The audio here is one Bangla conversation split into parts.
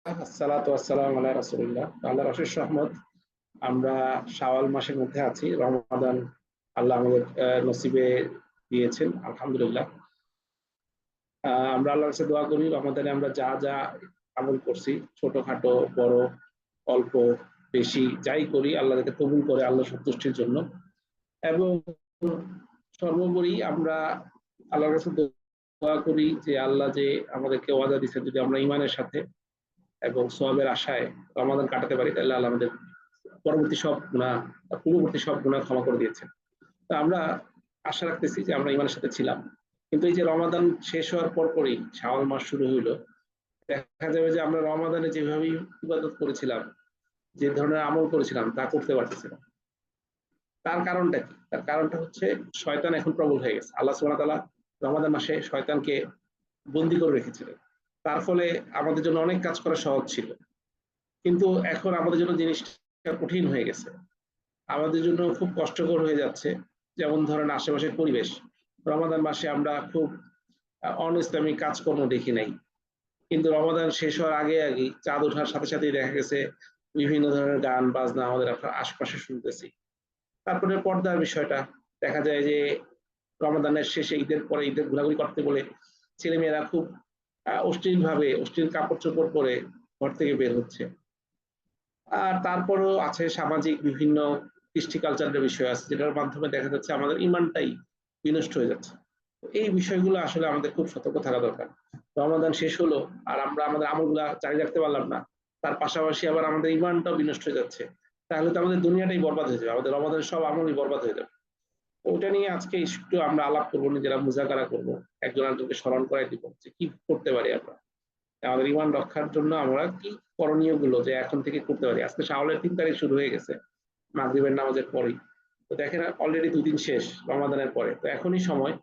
আসসালাতু ওয়াসসালামু আলা রাসূলিল্লাহ। আল্লাহর অশেষ রহমত। আমরা শাওয়াল মাসের মধ্যে আছি। রমাদান আল্লাহ আমাদের নসিবে দিয়েছেন, আলহামদুলিল্লাহ। আমরা আল্লাহর কাছে দোয়া করি রমাদানে আমরা যা যা আমল করছি, ছোটখাটো বড় অল্প বেশি যাই করি, আল্লাহ যাতে কবুল করে আল্লাহ সন্তুষ্টির জন্য। এবং সর্বোপরি আমরা আল্লাহর কাছে দোয়া করি যে আল্লাহ যে আমাদেরকে ওয়াদা দিচ্ছেন, যদি আমরা ইমানের সাথে এবং সওয়াবের আশায় রমাদান কাটাতে পারি, তাহলে আল্লাহ আমাদের পরবর্তী সব গুনাহ, পূর্ববর্তী সব গুনাহ ক্ষমা করে দিয়েছেন। তো আমরা আশা রাখতেছি যে আমরা ইমানের সাথে ছিলাম। কিন্তু এই যে রমাদান শেষ হওয়ার পরপরই শাওয়াল মাস শুরু হইলো, দেখা যাবে যে আমরা রমাদানে যেভাবে ইবাদত করেছিলাম, যে ধরনের আমল করেছিলাম, তা করতে পারতেছিলাম। তার কারণটা কি? তার কারণটা হচ্ছে শয়তান এখন প্রবল হয়ে গেছে। আল্লাহ সুবহানাহু ওয়া তাআলা রমাদান মাসে শয়তানকে বন্দী করে রেখেছিলেন। তার ফলে আমাদের জন্য অনেক কাজ করা সহজ ছিল। কিন্তু এখন আমাদের জন্য জিনিসটা কঠিন হয়ে গেছে। আমাদের জন্য খুব কষ্টকর হয়ে যাচ্ছে। যেমন ধরেন আশেপাশের পরিবেশ। রমাদান মাসে আমরা খুব অন-ইসলামিক কাজকর্ম দেখি নাই। কিন্তু রমাদান শেষ হওয়ার আগেই চাঁদ ওঠার সাথে সাথেই দেখা গেছে বিভিন্ন ধরনের গান বাজনা আমাদের আশপাশে শুনতেছি। তারপরে পর্দার বিষয়টা দেখা যায় যে রমাদানের শেষে ঈদের পরে ঈদের ঘোরাঘুরি করতে বলে ছেলেমেয়েরা খুব অশ্লীলভাবে অশ্লীল কাপড়-চোপড় পরে ঘর থেকে বের হচ্ছে। আর তারপরেও আছে সামাজিক বিভিন্ন কৃষ্টি কালচারের বিষয় আছে, যেটার মাধ্যমে দেখা যাচ্ছে আমাদের ইমানটাই বিনষ্ট হয়ে যাচ্ছে। এই বিষয়গুলো আসলে আমাদের খুব সতর্ক থাকা দরকার। রমাদান শেষ হলো আর আমরা আমাদের আমলগুলা জারি রাখতে পারলাম না, তার পাশাপাশি আবার আমাদের ইমানটাও বিনষ্ট হয়ে যাচ্ছে, তাহলে তো আমাদের দুনিয়াটাই বরবাদ হয়ে যাবে, আমাদের রমাদানের সব আমলই বরবাদ হয়ে যাবে। ওটা নিয়ে আজকে একটু আমরা আলাপ করবো, নিজেরা মুজাকারা করবো, একজন আরেকজনকে স্মরণ করাই দিব যে কি করতে পারি আমরা আমাদের ইমান রক্ষার জন্য, আমরা কি করণীয় গুলো যে এখন থেকে করতে পারি। আজকে শাওয়ালের 3 তারিখ শুরু হয়ে গেছে, মাগরিবের নামাজের পরেই। তো দেখেন অলরেডি 2 দিন শেষ রমাদানের পরে, তো এখনই সময়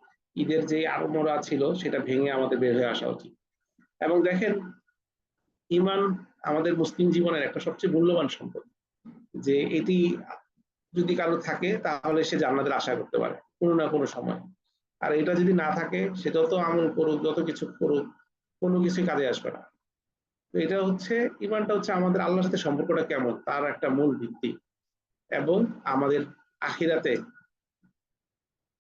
ঈদের যে আড়মোড়া ছিল সেটা ভেঙে আমাদের বের হয়ে আসা উচিত। এবং দেখেন, ইমান আমাদের মুসলিম জীবনের একটা সবচেয়ে মূল্যবান সম্পদ, যে এটি যদি কারো থাকে তাহলে সে জান্নাতের আশা করতে পারে কোনো না কোনো সময়। আর এটা যদি না থাকে, সে যত আমল করুক যত কিছু করুক, কোনো কিছুই কাজে আসবে না। তো এটা হচ্ছে, ইমানটা হচ্ছে আমাদের আল্লাহর সাথে সম্পর্কটা কেমন তার একটা মূল ভিত্তি, এবং আমাদের আখিরাতে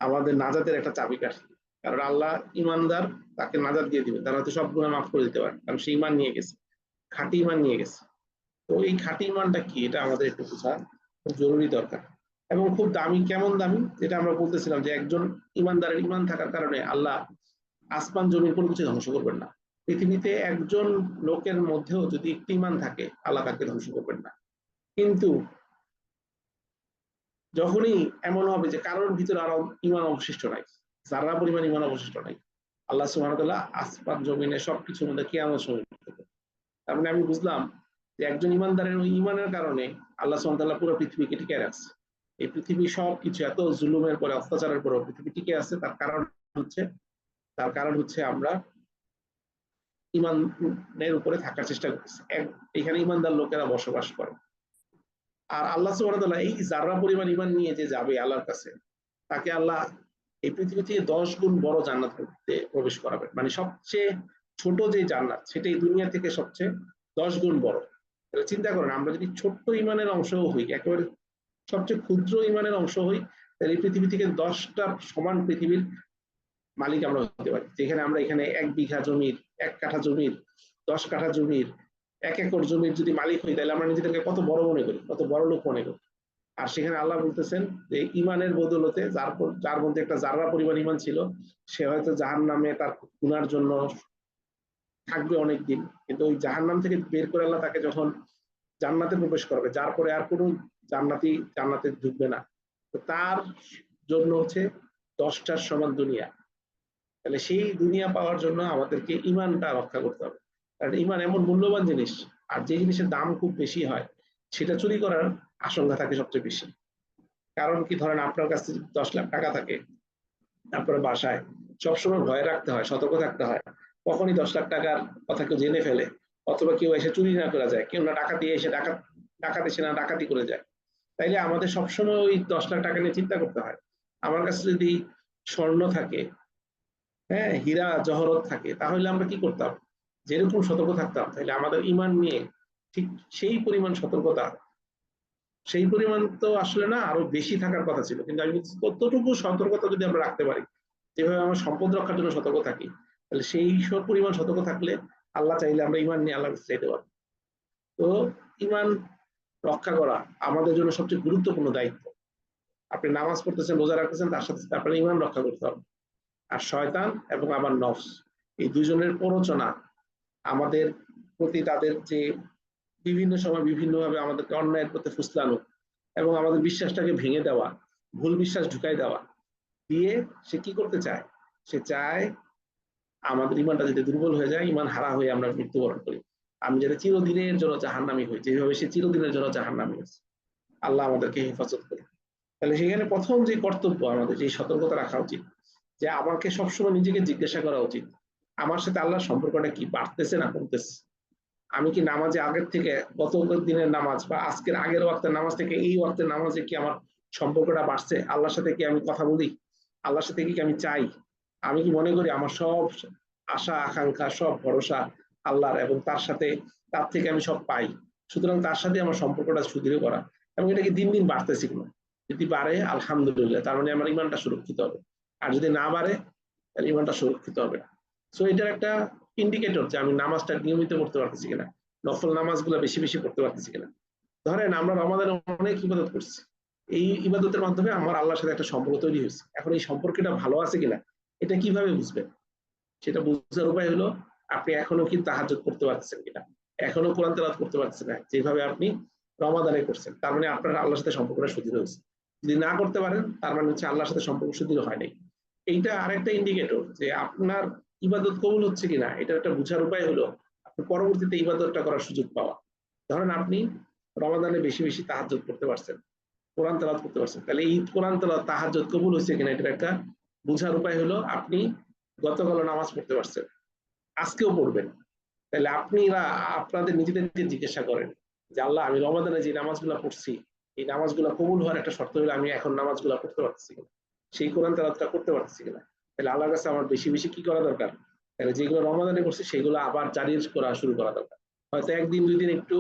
আমাদের নাজাতের একটা চাবিকাঠি। কারণ আল্লাহ ইমানদার, তাকে নাজাত দিয়ে দিবে, তার হয়তো সব গুনাহ মাফ করে দিতে পারে, কারণ সে ইমান নিয়ে গেছে, খাঁটি ইমান নিয়ে গেছে। তো এই খাঁটি ইমানটা কি, এটা আমাদের একটু বোঝা খুব জরুরি দরকার। এবং খুব দামি, কেমন দামি, যেটা আমরা বলতেছিলাম যে একজন ইমানদারের ইমান থাকার কারণে আল্লাহ আসমান জমির কোনো কিছু ধ্বংস করবেন না। পৃথিবীতে একজন লোকের মধ্যেও যদি একটি ইমান থাকে, আল্লাহ তাকে ধ্বংস করবেন না। কিন্তু যখনই এমন হবে যে কারোর ভিতরে আরো ইমান অবশিষ্ট নাই, যারা পরিমাণ ইমান অবশিষ্ট নাই, আল্লাহ সুবহানাহু ওয়া তাআলা আসমান জমিনে সবকিছুর মধ্যে কিয়ামত শুরু করবে। তার মানে আমি বুঝলাম যে একজন ইমানদারের ওই ইমানের কারণে আল্লাহ সুবহানাহু ওয়া তাআলা পুরো পৃথিবীকে টিকে রাখছে। এই পৃথিবী সবকিছু এত জুলুমের পরে, অত্যাচারের পরে পৃথিবী টিকে আছে, হচ্ছে তার কারণ হচ্ছে আমরা ইমানের উপরে থাকার চেষ্টা করতেছি। এখানে ইমানদার লোকেরা বসবাস করে। আর আল্লাহ সুবহানাহু ওয়া তাআলা এই যারা পরিমাণ ইমান নিয়ে যে যাবে আল্লাহর কাছে, তাকে আল্লাহ এই পৃথিবী থেকে 10 গুণ বড় জান্নাত প্রবেশ করাবেন। মানে সবচেয়ে ছোট যে জান্নাত, সেটা এই দুনিয়া থেকে সবচেয়ে 10 গুণ বড়। তাহলে চিন্তা করেন, আমরা যদি ছোট্ট ইমানের অংশ হই, একেবারে সবচেয়ে ক্ষুদ্র ইমানের অংশ হই, তাহলে এই পৃথিবী থেকে 10টা সমান পৃথিবীর মালিক আমরা হতে পারি। যেখানে আমরা এখানে 1 বিঘা জমির, 1 কাঠা জমির, 10 কাঠা জমির, 1 একর জমির যদি মালিক হই, তাহলে আমরা নিজেদেরকে কত বড় মনে করি, কত বড় লোক মনে করি। আর সেখানে আল্লাহ বলতেছেন যে ইমানের বদলতে, যার মধ্যে একটা জাররা পরিমাণ ইমান ছিল, সে হয়তো জাহান্নামে তার গুনার জন্য থাকবে অনেকদিন, কিন্তু ওই জাহান্নাম থেকে বের করে আল্লাহ তাকে যখন জান্নাতে প্রবেশ করবে, যার পরে আর কোনো জান্নাতে ঢুকবে না, তো তার জন্য হচ্ছে 10টার সমান দুনিয়া। তাহলে সেই দুনিয়া পাওয়ার জন্য আমাদেরকে ইমানটা রক্ষা করতে হবে। কারণ ইমান এমন মূল্যবান জিনিস, আর যে জিনিসের দাম খুব বেশি হয়, সেটা চুরি করার আশঙ্কা থাকে সবচেয়ে বেশি। কারণ কি, ধরেন আপনার কাছে 10 লাখ টাকা থাকে, আপনার বাসায় সবসময় ভয় রাখতে হয়, সতর্ক থাকতে হয়, কখনই 10 লাখ টাকার কথা কেউ জেনে ফেলে, অথবা কেউ এসে চুরি না করে যায়, কেউ না ডাকাতি এসে ডাকাত এসে না ডাকাতি করে যায়। তাইলে আমাদের সবসময় ওই 10 লাখ টাকা নিয়ে চিন্তা করতে হয়। আমার কাছে যদি স্বর্ণ থাকে, হ্যাঁ, হীরা জহরত থাকে, তাহলে আমরা কি করতাম? যেরকম সতর্ক থাকতাম, তাহলে আমাদের ইমান নিয়ে ঠিক সেই পরিমাণ সতর্কতা, সেই পরিমাণ তো আসলে না, আরো বেশি থাকার কথা ছিল। কিন্তু আমি কতটুকু সতর্কতা যদি আমরা রাখতে পারি, যেভাবে আমরা সম্পদ রক্ষার জন্য সতর্ক থাকি, তাহলে সেই সব পরিমাণ সতর্ক থাকলে আল্লাহ চাইলে আমরা ইমান নিয়ে আল্লাহর কাছে চাইতে পারবো। তো ইমান রক্ষা করা আমাদের জন্য সবচেয়ে গুরুত্বপূর্ণ দায়িত্ব। আপনি নামাজ পড়তেছেন, রোজা রাখতেছেন, তার সাথে সাথে আপনার ইমান রক্ষা করতে হবে। আর শয়তান এবং আবার নফস, এই দুজনের প্ররোচনা আমাদের প্রতি, তাদের যে বিভিন্ন সময় বিভিন্নভাবে আমাদেরকে অন্যায়ের প্রতি ফুসলানো এবং আমাদের বিশ্বাসটাকে ভেঙে দেওয়া, ভুল বিশ্বাস ঢুকাই দেওয়া দিয়ে সে কি করতে চায়? সে চায় আমাদের ইমানটা যাতে দুর্বল হয়ে যায়, ইমান হারা হয়ে আমরা মৃত্যুবরণ করি, আমি যাতে চিরদিনের জন্য জাহান্নামী হই, যেভাবে সে চিরদিনের জন্য জাহান্নামী হয়েছে। আল্লাহ আমাদেরকে হেফাজত করে। তাহলে সেখানে প্রথম যে কর্তব্য, আমাদের যে সতর্কতা রাখা উচিত, যে আমাকে সবসময় নিজেকে জিজ্ঞাসা করা উচিত, আমার সাথে আল্লাহর সম্পর্কটা কি, বাড়তেছে না কমতেছে? আমি কি নামাজে আগের থেকে, গত দিনের নামাজ বা আজকের আগের ওয়াক্তের নামাজ থেকে এই ওয়াক্তের নামাজে কি আমার সম্পর্কটা বাড়ছে? আল্লাহর সাথে কি আমি কথা বলি? আল্লাহর সাথে কি আমি চাই? আমি কি মনে করি আমার সব আশা আকাঙ্ক্ষা, সব ভরসা আল্লাহর, এবং তার সাথে, তার থেকে আমি সব পাই, সুতরাং তার সাথে আমার সম্পর্কটা সুদৃঢ় করা, এবং এটা কি দিন দিন বাড়তেছে কিনা? যদি বাড়ে আলহামদুলিল্লাহ, তার মানে আমার ইমানটা সুরক্ষিত হবে। আর যদি না বাড়ে, তাহলে ইমানটা সুরক্ষিত হবে না। সো এটার একটা ইন্ডিকেটর যে আমি নামাজটা নিয়মিত করতে পারতেছি কিনা, নফল নামাজগুলো বেশি বেশি করতে পারতেছি কিনা। ধরেন আমরা রমাদানে অনেক ইবাদত করছি, এই ইবাদতের মাধ্যমে আমার আল্লাহর সাথে একটা সম্পর্ক তৈরি হয়েছে। এখন এই সম্পর্কটা ভালো আছে কিনা, এটা কিভাবে বুঝবেন? সেটা বুঝার উপায় হলো, আপনি এখনো কি তাহাজ্জুদ করতে পারতেছেন কিনা, এখনো কোরআন তেলাওয়াত করতে পারতেছেন না যেভাবে আপনি রমাদানে করছেন, তার মানে আপনার আল্লাহর সাথে সম্পর্কটা সুদৃঢ় হয়েছে। যদি না করতে পারেন, তার মানে হচ্ছে আল্লাহর সাথে সম্পর্ক সুদৃঢ় হয় নাই। এইটা আরেকটা ইন্ডিকেটর যে আপনার ইবাদত কবুল হচ্ছে কিনা, এটা একটা বুঝার উপায় হলো আপনি পরবর্তীতে ইবাদতটা করার সুযোগ পাওয়া। ধরেন আপনি রমাদানে বেশি বেশি তাহাজ্জুদ করতে পারছেন, কোরআন তেলাওয়াত করতে পারছেন, তাহলে এই কোরআন তেলাওয়াত তাহাজ্জুদ কবুল হয়েছে কিনা, এটার একটা বুঝার উপায় হলো আপনি গতকাল নামাজ পড়তে পারছেন, আজকেও পড়বেন। তাহলে আপনিরা আপনাদের নিজেদেরকে জিজ্ঞাসা করেন যে আল্লাহ, আমি রমাদানে যে নামাজগুলো পড়ছি, এই নামাজগুলো কবুল হওয়ার একটা শর্ত হলো আমি এখন নামাজগুলো পড়তে পারতেছি কিনা, সেই কোরআন তেলাওয়াতটা করতে পারতেছি কিনা। তাহলে আল্লাহর কাছে আমার বেশি বেশি কি করা দরকার? তাহলে যেগুলো রমাদানে করছি সেগুলো আবার জারি করা শুরু করা দরকার। হয়তো একদিন দুই দিন একটু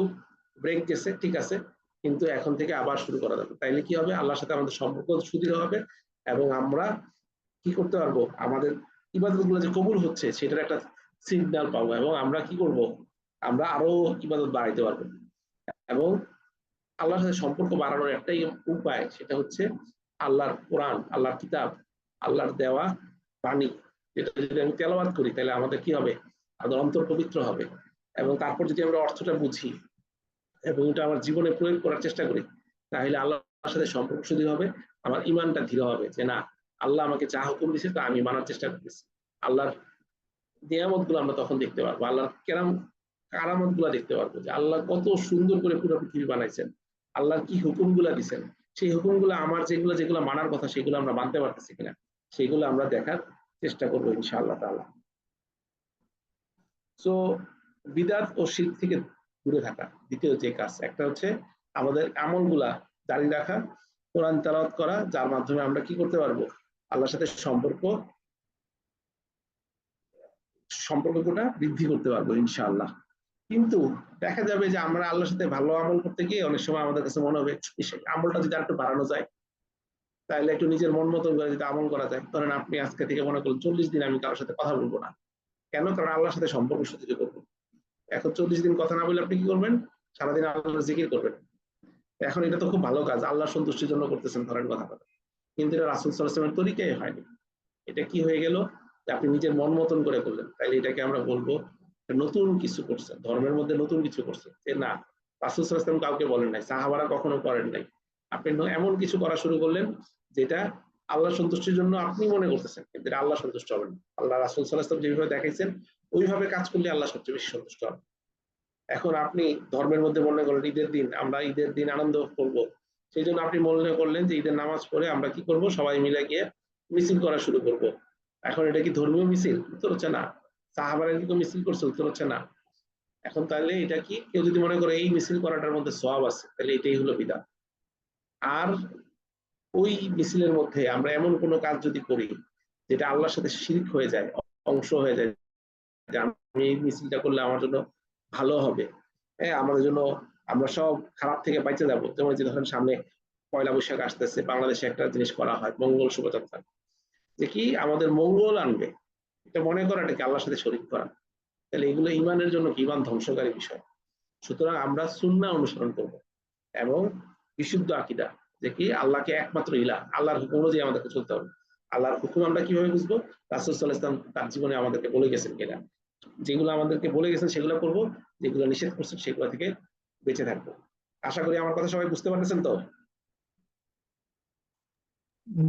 ব্রেক গেছে, ঠিক আছে, কিন্তু এখন থেকে আবার শুরু করা দরকার। তাইলে কি হবে? আল্লাহর সাথে আমাদের সম্পর্ক সুদৃঢ় হবে, এবং আমরা কি করতে পারবো, আমাদের ইবাদত গুলো যে কবুল হচ্ছে সেটার একটা সিগন্যাল পাবো, এবং আমরা কি করব, আমরা আরো ইবাদত বাড়াইতে পারবো। এবং আল্লাহর সাথে সম্পর্ক বাড়ানোর একটাই উপায়, সেটা হচ্ছে আল্লাহর কোরআন, আল্লাহর কিতাব, আল্লাহর দেওয়া বাণী, যেটা যদি আমি তেলাওয়াত করি, তাহলে আমাদের কি হবে? আমাদের অন্তর পবিত্র হবে। এবং তারপর যদি আমরা অর্থটা বুঝি এবং এটা আমার জীবনে প্রয়োগ করার চেষ্টা করি, তাহলে আল্লাহর সাথে সম্পর্ক সুদৃঢ় হবে, আমার ইমানটা দৃঢ় হবে যে না, আল্লাহ আমাকে যা হুকুম দিয়েছে তা আমি মানার চেষ্টা করতেছি। আল্লাহর নিয়ামত গুলো আমরা তখন দেখতে পারবো, আল্লাহর কারামত গুলা দেখতে পারবো, যে আল্লাহ কত সুন্দর করে পুরো পৃথিবী বানাইছেন, আল্লাহর কি হুকুম গুলা দিচ্ছেন, সেই হুকুম গুলো আমার যেগুলো যেগুলো মানার কথা সেগুলো আমরা মানতে পারতেছি কিনা, সেগুলো আমরা দেখার চেষ্টা করবো ইনশাআল্লাহ তাআলা। সো বিদাত ও শিরক থেকে দূরে থাকা দ্বিতীয় যে কাজ, একটা হচ্ছে আমাদের আমলগুলা জারি রাখা, কোরআন তেলাওয়াত করা, যার মাধ্যমে আমরা কি করতে পারবো, আল্লাহর সাথে সম্পর্কটা বৃদ্ধি করতে পারবো ইনশাআল্লাহ। কিন্তু দেখা যাবে যে আমরা আল্লাহর সাথে ভালো আমল করতে গিয়ে অনেক সময় আমাদের কাছে মনে হবে আমলটা যদি একটু বাড়ানো যায়, তাহলে একটু নিজের মন মতন করে যদি আমল করা যায়। ধরেন আপনি আজকে থেকে মনে করুন 40 দিন আমি কারোর সাথে কথা বলবো না। কেন? কারণ আল্লাহর সাথে সম্পর্ক সুদৃঢ় করবো। এখন 40 দিন কথা না বলে আপনি কি করবেন? সারাদিন আল্লাহর জিকির করবেন। এখন এটা তো খুব ভালো কাজ, আল্লাহ সন্তুষ্টির জন্য করতেছেন, ধরেন কথা কথা, কিন্তু এটা রাসূল সাল্লাল্লাহু আলাইহি ওয়াসাল্লামের তরিকাই হয়নি। এটা কি হয়ে গেল, যে আপনি নিজের মন মতন করে করলেন। তাইলে এটাকে আমরা বলবো নতুন কিছু করছেন, ধর্মের মধ্যে নতুন কিছু করছেন। যে না, রাসূল সাল্লাল্লাহু আলাইহি ওয়াসাল্লাম কাউকে বলেন নাই, সাহাবারা কখনো করেন নাই, আপনি এমন কিছু করা শুরু করলেন যেটা আল্লাহ সন্তুষ্টির জন্য আপনি মনে করতেছেন, কিন্তু এটা আল্লাহ সন্তুষ্ট হবেন। আল্লাহ রাসূল সাল্লাল্লাহু আলাইহি ওয়াসাল্লাম যেভাবে দেখাইছেন ওইভাবে কাজ করলে আল্লাহ সবচেয়ে বেশি সন্তুষ্ট হবেন। এখন আপনি ধর্মের মধ্যে মনে করেন ঈদের দিন আমরা ঈদের দিন আনন্দ করব, সেই জন্য আপনি মনে করলেন যে ঈদের নামাজ পড়ে আমরা কি করব, সবাই মিলে গিয়ে মিছিল করা শুরু করব। এখন এটা কি ধর্মীয় মিছিল? উত্তর হচ্ছে না। সাহাবারা কি মিছিল করছে? উত্তর হচ্ছে না। এখন তাহলে এটা কি, কেউ যদি মনে করে এই মিছিল করাটার মধ্যে সওয়াব আছে, তাহলে এটাই হলো বিদআত। আর ওই মিছিলের মধ্যে আমরা এমন কোনো কাজ যদি করি যেটা আল্লাহর সাথে শিরক হয়ে যায়, অংশ হয়ে যায়, আমি এই মিছিলটা করলে আমার জন্য ভালো হবে, হ্যাঁ আমাদের জন্য আমরা সব খারাপ থেকে বাঁচে যাবো। যেমন যে ধরেন সামনে পয়লা বৈশাখ আসতেছে, বাংলাদেশে একটা জিনিস করা হয় মঙ্গল শোভাযাত্রা, যে কি আমাদের মঙ্গল আনবে, এটা মনে করাটাকে আল্লাহর সাথে শরীক করা। তাহলে এগুলো ইমানের জন্য ইমান ধ্বংসকারী বিষয়। সুতরাং আমরা সুন্নাহ অনুসরণ করব এবং বিশুদ্ধ আকীদা, যে কি আল্লাহকে একমাত্র ইলাহ, আল্লাহর হুকুম অনুযায়ী আমাদেরকে চলতে হবে। আল্লাহর হুকুম আমরা কিভাবে বুঝবো? রাসূল সাল্লাল্লাহু আলাইহি ওয়াসাল্লাম তার জীবনে আমাদেরকে বলে গেছেন কিনা, যেগুলো আমাদেরকে বলে গেছেন সেগুলো করব, যেগুলো নিষেধ করছেন সেগুলো থেকে বেঁচে থাকবো। আশা করি আমার কথা সবাই বুঝতে পারতেছেন তো।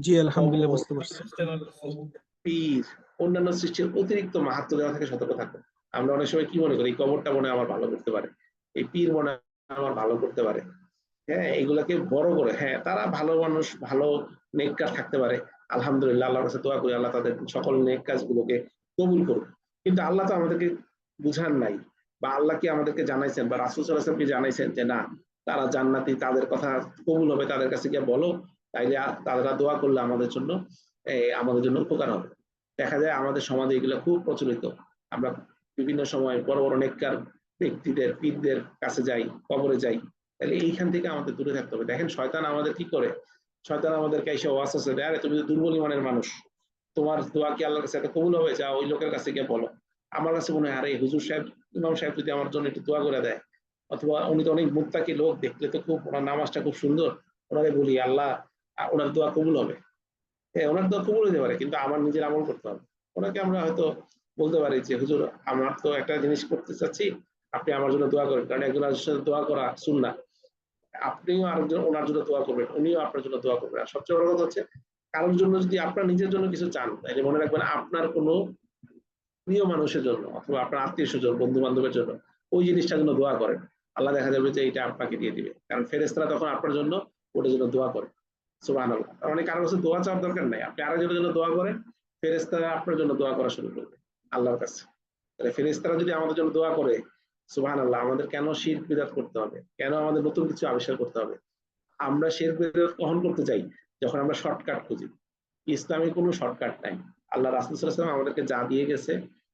জি আলহামদুলিল্লাহ কবর, বুঝতে পারছি। পীর, অন্যান্য সৃষ্টির অতিরিক্ত মাহাত্ম্য দেওয়া থেকে সতর্ক থাকবো। আমরা অনেক সময় কি মনে করি, এই কবরটা মনে হয় আমার ভালো করতে পারে, এই পীর মনে হয় আমার ভালো করতে পারে, হ্যাঁ এগুলাকে বড় করে, হ্যাঁ তারা ভালো মানুষ, ভালো নেককার থাকতে পারে, আলহামদুলিল্লাহ আল্লাহর কাছে দোয়া করি আল্লাহ তাদের সকল নেক কাজগুলোকে কবুল করুন। কিন্তু আল্লাহ তো আমাদেরকে বুঝান নাই, বা আল্লাহ কি আমাদেরকে জানাইছেন বা রাসূল সাল্লাল্লাহু আলাইহি ওয়াসাল্লাম কি জানাইছেন যে না তারা জান্নাতি, তাদের কথা কবুল হবে, তাদের কাছে গিয়ে বলো, তাইলে তারা দোয়া করলে আমাদের জন্য উপকার হবে। দেখা যায় আমাদের সমাজে এগুলো খুব প্রচলিত। আমরা বিভিন্ন সময় বড় বড় নেককার ব্যক্তিদের, পীরদের কাছে যাই, কবরে যাই, তাহলে এইখান থেকে আমাদের দূরে থাকতে হবে। দেখেন শয়তান আমাদের কি করে, শয়তান আমাদেরকে এসে ওয়াসওয়াসা দেয়, আরে তুমি তো দুর্বল ইমানের মানুষ, তোমার দোয়া কি আল্লাহর কাছে এত কবুল হবে, যা ওই লোকের কাছে গিয়ে বলো। আমার কাছে মনে হয় আরে হুজুর সাহেব, ইমাম সাহেব যদি আমার জন্য একটু দোয়া করে দেয়, অথবা উনি তো অনেক মুত্তাকি লোক, দেখলে তো খুব, ওনার নামাজটা খুব সুন্দর, ওনারে বলি আল্লাহ ওনার দোয়া কবুল হবে। হ্যাঁ ওনার দোয়া কবুল হতে পারে, কিন্তু আমার নিজের আমল করতে হবে। ওনাকে আমরা হয়তো বলতে পারি যে হুজুর আমার তো একটা জিনিস করতে চাচ্ছি, আপনি আমার জন্য দোয়া করেন, কারণ একজন আরেকজনের সাথে দোয়া করা সুন্নাহ। আপনিও আরেকজন ওনার জন্য দোয়া করবেন, উনিও আপনার জন্য দোয়া করবেন। আর সবচেয়ে বড় কথা হচ্ছে, কারোর জন্য যদি আপনার নিজের জন্য কিছু চান, তাহলে মনে রাখবেন আপনার কোনো প্রিয় মানুষের জন্য অথবা আপনার আত্মীয় স্বজন, বন্ধু বান্ধবের জন্য ওই জিনিসটার জন্য দোয়া করেন, আল্লাহ দেখা যাবে যে এটা আপনাকে দিয়ে দিবে, কারণ ফেরেশতারা তখন আপনার জন্য ওটার জন্য দোয়া করে। সুবহানাল্লাহ। তার মানে কারো কাছে দোয়া চাওয়ার দরকার নাই, আপনি আরেকজনের জন্য দোয়া করেন, ফেরেশতারা আপনার জন্য দোয়া করা শুরু করবে আল্লাহর কাছে। তাহলে ফেরেশতারা যদি আমাদের জন্য দোয়া করে, সুবহানাল্লাহ, আমাদের কেন শিরক বিদআত করতে হবে, কেন আমাদের নতুন কিছু আবিষ্কার করতে হবে? আমরা শিরক বিদআত কখন করতে চাই? যখন আমরা শর্টকাট খুঁজি। ইসলামে কোনো শর্টকাট নাই। আল্লাহ রাসূল সাল্লাল্লাহু আলাইহি ওয়াসাল্লাম আমাদেরকে যা দিয়ে গেছে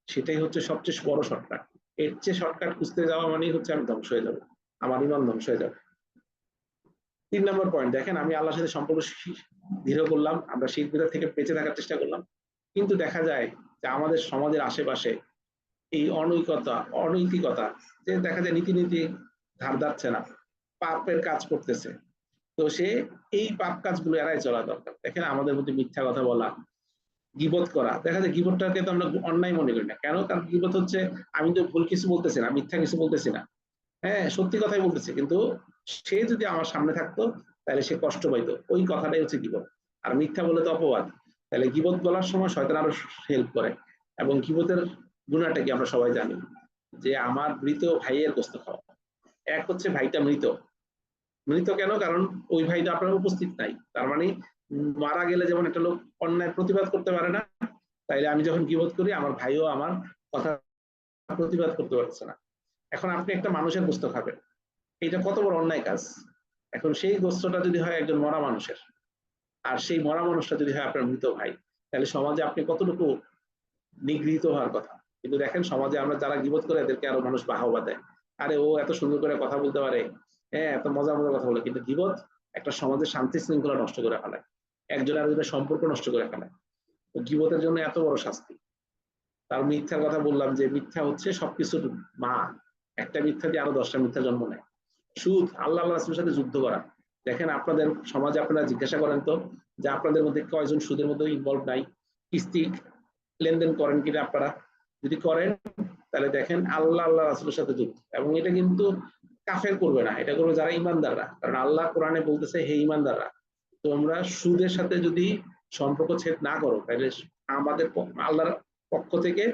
সেটাই হচ্ছে সবচেয়ে বড় শর্টকাট। এর চেয়ে শর্টকাট খুঁজতে যাওয়া মানেই হচ্ছে আমি ধ্বংস হয়ে যাব, আমার ঈমান ধ্বংস হয়ে যাবে। ৩ নম্বর পয়েন্ট দেখেন, আমি আল্লাহর সাথে সম্পর্ক দৃঢ় করলাম, আমরা শিরক বিদআত থেকে বেঁচে থাকার চেষ্টা করলাম, কিন্তু দেখা যায় যে আমাদের সমাজের আশেপাশে এই অনৈতিকতা, যে দেখা যায় নীতি ধার ধারছে না, পাপের কাজ করতেছে, তো সে এই পাপ কাজগুলো এড়াই চলা দরকার। দেখেন আমাদের মধ্যে মিথ্যা কথা বলা, গীবত করা, দেখা যায় গীবতটাকে তো আমরা অন্যায় মনে করি না কেন, কারণ গীবত হচ্ছে আমি তো ভুল কিছু বলতেছি না, মিথ্যা কিছু বলতেছি না, হ্যাঁ সত্যি কথাই বলতেছি, কিন্তু সে যদি আমার সামনে থাকতো তাহলে সে কষ্ট পাইতো, ওই কথাটাই হচ্ছে গীবত। আর মিথ্যা বলে তো অপবাদ। তাহলে গীবত বলার সময় শয়তান আরো হেল্প করে। এবং গীবতের গুণাটা কি আমরা সবাই জানি, যে আমার মৃত ভাইয়ের গোস্ত খাওয়া। এক হচ্ছে ভাইটা মৃত, মৃত কেন, কারণ ওই ভাইটা আপনার উপস্থিত নাই, তার মানে মারা গেলে যেমন একটা লোক অন্যায় প্রতিবাদ করতে পারে না, তাইলে আমি যখন গীবত করি আমার ভাইও আমার কথা প্রতিবাদ করতে পারছে না। এখন আপনি একটা মানুষের গোস্ত খাবেন, এটা কত বড় অন্যায় কাজ। এখন সেই গোস্তটা যদি হয় একজন মরা মানুষের, আর সেই মরা মানুষটা যদি হয় আপনার মৃত ভাই, তাহলে সমাজে আপনি কতটুকু নিগৃহীত হওয়ার কথা। কিন্তু দেখেন সমাজে আমরা যারা গীবত করে এদেরকে আরো মানুষ বাহবা দেয়, আরে ও এত সুন্দর করে কথা বলতে পারে, হ্যাঁ এত মজার মজার কথা বলে, কিন্তু গীবত একটা সমাজের শান্তি শৃঙ্খলা নষ্ট করে ফেলায়, একজন আরেকজনের সম্পর্ক নষ্ট করে ফেলায়। তো গীবতের জন্য এত বড় শাস্তি। তার মিথ্যার কথা বললাম, যে মিথ্যা হচ্ছে সবকিছুর মা, একটা মিথ্যা দিয়ে আরো 10টা মিথ্যা জন্ম নেয়। সুদ, আল্লাহ রাসূলের সাথে যুদ্ধ করা। দেখেন আপনাদের সমাজে আপনারা জিজ্ঞাসা করেন তো, যে আপনাদের মধ্যে কয়জন সুদের মধ্যে ইনভলভ নাই, কিস্তি লেনদেন করেন কিনা আপনারা, যদি করেন তাহলে দেখেন আল্লাহ রাসূলের সাথে যুদ্ধ। এবং এটা কিন্তু কাফের করবে না, এটা করবে যারা ইমানদাররা, কারণ আল্লাহ কোরআনে বলতেছে হে ইমানদাররা, তোমরা সুদের সাথে যদি সম্পর্ক ছেদ না করো, তাহলে আমাদের আল্লাহর পক্ষ থেকে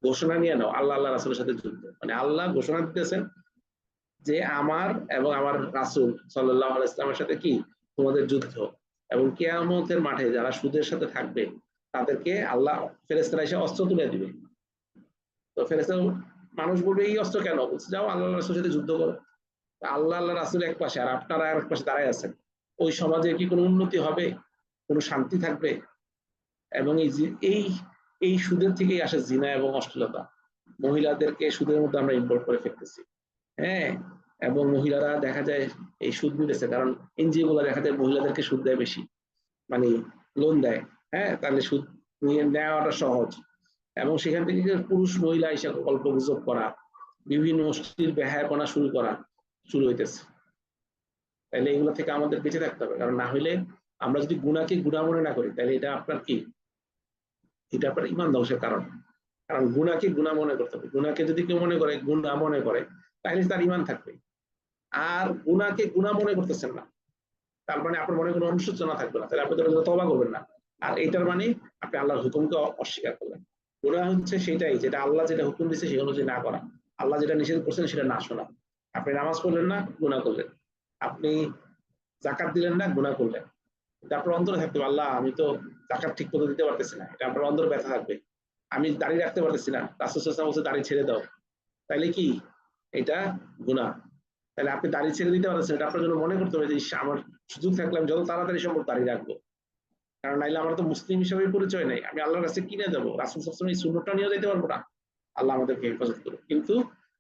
ঘোষণা নিয়ে নাও আল্লাহ রাসূলের সাথে যুদ্ধ। মানে আল্লাহ ঘোষণা দিতেছেন যে আমার এবং আমার রাসূল সাল্লাল্লাহু আলাইহি ওয়াসাল্লামের সাথে কি তোমাদের যুদ্ধ। এবং কিয়ামতের মাঠে যারা সুদের সাথে থাকবে তাদেরকে আল্লাহ ফেরেশতারা এসে অস্ত্র তুলে দিবে। তো ফেরেশতা মানুষ বলবে এই অস্ত্র কেন, বলছে যাও আল্লাহ রাসূলের সাথে যুদ্ধ করো। আল্লাহ রাসূল এক পাশে আর আপনারা আর এক পাশে দাঁড়ায় আছেন, ওই সমাজে কি কোনো উন্নতি হবে, কোনো শান্তি থাকবে? এবং এই এই সুদের থেকেই আসে জিনা এবং অশ্লীলতা। মহিলাদেরকে সুদের মধ্যে আমরা ইনভলভ করে ফেলতেছি। হ্যাঁ, এবং মহিলারা দেখা যায় এই সুদ নিতেছে, কারণ এনজিও গুলো দেখা যায় মহিলাদেরকে সুদ দেয় বেশি, মানে লোন দেয়। হ্যাঁ, তাহলে সুদ নিয়ে নেওয়াটা সহজ, এবং সেখান থেকে পুরুষ মহিলা এসে গল্প গুজব করা, বিভিন্ন অশ্লীল বেহায়াপনা শুরু হইতেছে। তাহলে এগুলো থেকে আমাদের বেঁচে থাকতে হবে, কারণ না হলে আমরা যদি গুণাকে গুণা মনে না করি, তাহলে এটা আপনার কি, এটা আপনার ইমান ধ্বংসের কারণ। কারণ গুণাকে গুণা মনে করতে হবে, গুণাকে যদি কেউ মনে করে, গুণা মনে করে, তাহলে তার ইমান থাকবে। আর গুণাকে গুণা মনে করতেছেন না, তার মানে আপনার মনে কোনো অনুশোচনা থাকবে না, তাহলে আপনি তওবা করবেন না। আর এটার মানে আপনি আল্লাহর হুকুমকে অস্বীকার করলেন। গুনাহ হচ্ছে সেটাই, যেটা আল্লাহ যেটা হুকুম দিচ্ছে সেই অনুযায়ী না করা, আল্লাহ যেটা নিষেধ করছেন সেটা না শোনা। আপনি নামাজ পড়লেন না, গুনাহ করলেন। আপনি যাকাত দিলেন না, গুনাহ করলেন। এটা আপনার অন্তরে থাকতে হবে, আল্লাহ আমি তো যাকাত ঠিক মতো দিতে পারতেছি না, এটা আপনার অন্তরে ব্যথা থাকবে। আমি দাড়ি রাখতে পারতেছি না, রাসূল সাল্লাল্লাহু আলাইহি ওয়াসাল্লাম বলছে দাড়ি ছেড়ে দাও, তাইলে কি এটা গুনাহ। তাহলে আপনি দাড়ি ছেড়ে দিতে পারছেন, এটা আপনার জন্য মনে করতে হবে যে আমার সুযোগ থাকলে আমি যত তাড়াতাড়ি সম্ভব দাড়ি রাখবো, কারণ নাইলে আমার তো মুসলিম হিসেবে পরিচয় নাই, আমি আল্লাহর কাছে কিনে যাবো, রাসূল সাল্লাল্লাহু আলাইহি ওয়াসাল্লাম এই সুন্নতটা নিয়ে যেতে পারবো না। আল্লাহ আমাদেরকে হেফাজত করুন। কিন্তু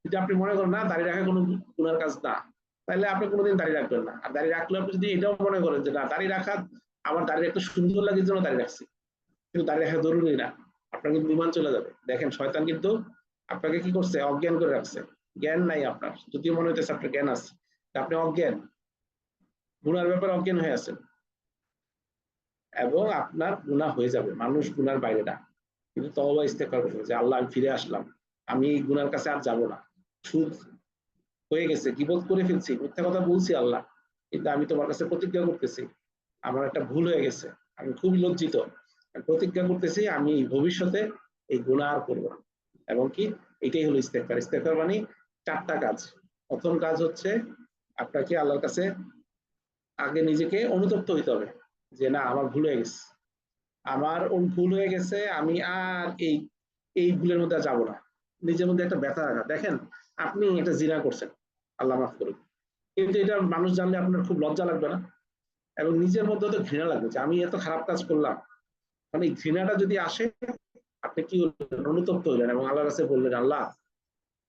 যদি আপনি মনে করেন না দাড়ি রাখা কোনো গুনার কাজ না, তাহলে আপনি কোনোদিন দাড়ি রাখবেন না। আর দাড়ি রাখলে আপনি যদি এটাও মনে করেন যে না দাড়ি রাখা আমার দাড়ি একটা সুন্দর লাগে জন্য দাড়ি রাখছি, কিন্তু দাড়ি রাখা জরুরি না, আপনার কিন্তু ইমান চলে যাবে। দেখেন শয়তান কিন্তু আপনাকে কি করছে, অজ্ঞান করে রাখছে। জ্ঞান নাই আপনার, যদিও মনে হইতেছে আপনার জ্ঞান আছে, আপনি অজ্ঞান, গুনার ব্যাপারে অজ্ঞান হয়ে আছেন, এবং আপনার গুনাহ হয়ে যাবে। মানুষ গুনার বাইরে না, কিন্তু তওবা ইস্তেগফার করতে হবে যে আল্লাহ আমি ফিরে আসলাম, আমি এই গুনার কাছে আর যাব না। সুদ হয়ে গেছে, গীবত করে ফেলছি, মিথ্যা কথা বলছি আল্লাহ, কিন্তু আমি তোমার কাছে প্রতিজ্ঞা করতেছি আমার একটা ভুল হয়ে গেছে, আমি খুবই লজ্জিত, প্রতিজ্ঞা করতেছি আমি ভবিষ্যতে এই গুনাহ আর করবো না। এবং কি, এটাই হলো ইস্তেগফার। ইস্তেগফার মানে চারটা কাজ। প্রথম কাজ হচ্ছে আপনাকে আল্লাহর কাছে আগে নিজেকে অনুতপ্ত হইতে হবে যে না আমার ভুল হয়ে গেছে, আমার ভুল হয়ে গেছে, আমি আর এই ভুলের মধ্যে যাব না। নিজের মধ্যে একটা ব্যথা রাখা। দেখেন আপনি এটা জিনা করছেন, আল্লাহ মাফ করুন, কিন্তু এটা মানুষ জানলে আপনার খুব লজ্জা লাগবে না, এবং নিজের মধ্যে তো ঘৃণা লাগবে যে আমি এত খারাপ কাজ করলাম। মানে এই ঘৃণাটা যদি আসে, আপনি কি করলেন, অনুতপ্ত হইলেন এবং আল্লাহর কাছে বললেন আল্লাহ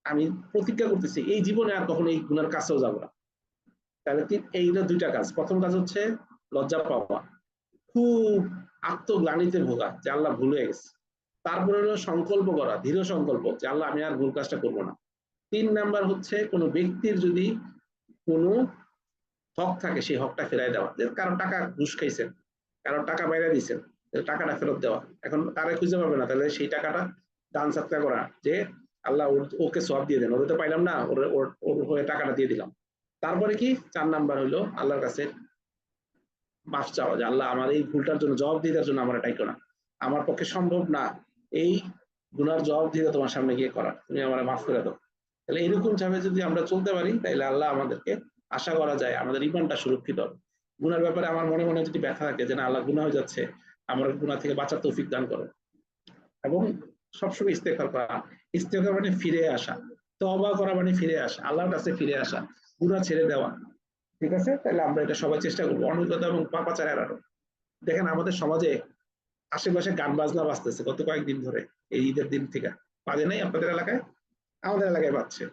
আমি প্রতিজ্ঞা করতেছি এই জীবনে আর কখনো এই গুনার কাছেও যাবো না। তাহলে এইটা দুইটা কাজ। প্রথম কাজ হচ্ছে লজ্জা পাওয়া, খুব আত্মগ্লানিতে ভোগা যে আল্লাহ ভুল হয়ে গেছে। তারপরে হলো সংকল্প করা, দৃঢ় সংকল্প যে আল্লাহ আমি আর ভুল কাজটা করবো না। 3 নাম্বার হচ্ছে কোনো ব্যক্তির যদি কোনো হক থাকে সেই হকটা ফেরাই দেওয়া, যে কারো টাকা ঘুষ খাইছেন, কারো টাকা বাইরে দিচ্ছেন, টাকাটা ফেরত দেওয়া। এখন তারা খুঁজে পাবে না, তাহলে সেই টাকাটা দান সাদকা করা, যে আল্লাহ ওকে সওয়াব দিয়ে দেন, ওদের তো পাইলাম না, ওর হয়ে টাকাটা দিয়ে দিলাম। তারপরে কি 4 নাম্বার হলো আল্লাহর কাছে মাফ চাওয়া, যে আল্লাহ আমার এই ভুলটার জন্য জবাব দিতে জন্য আমার এটাই করা, আমার পক্ষে সম্ভব না এই গুনার জবাব দিতে তোমার সামনে গিয়ে করা, তুমি আমার মাফ করে দাও। তাহলে এরকম ভাবে যদি আমরা চলতে পারি, তাহলে আল্লাহ আমাদেরকে, আশা করা যায় আমাদের ইমানটা সুরক্ষিত হবে। গুনার ব্যাপারে আমার মনে মনে যদি ব্যথা থাকে যে না আল্লাহ গুনাহ হয়ে যাচ্ছে, আমার গুনাহ থেকে বাঁচার তৌফিক দান করো, এবং সবসময় ইস্তেগফার করা। ইস্তেগফার মানে ফিরে আসা, তওবা করা মানে ফিরে আসা, আল্লাহর কাছে ফিরে আসা, গুনাহ ছেড়ে দেওয়া। ঠিক আছে, তাহলে আমরা এটা সবাই চেষ্টা করবো, অনৈকতা এবং পাপাচার এড়ানো। দেখেন আমাদের সমাজে আশেপাশে গান বাজনা বাজতেছে গত কয়েকদিন ধরে, এই ঈদের দিন থেকে বাজে নাই আপনাদের এলাকায়? আমাদের এলাকায় বাজছে।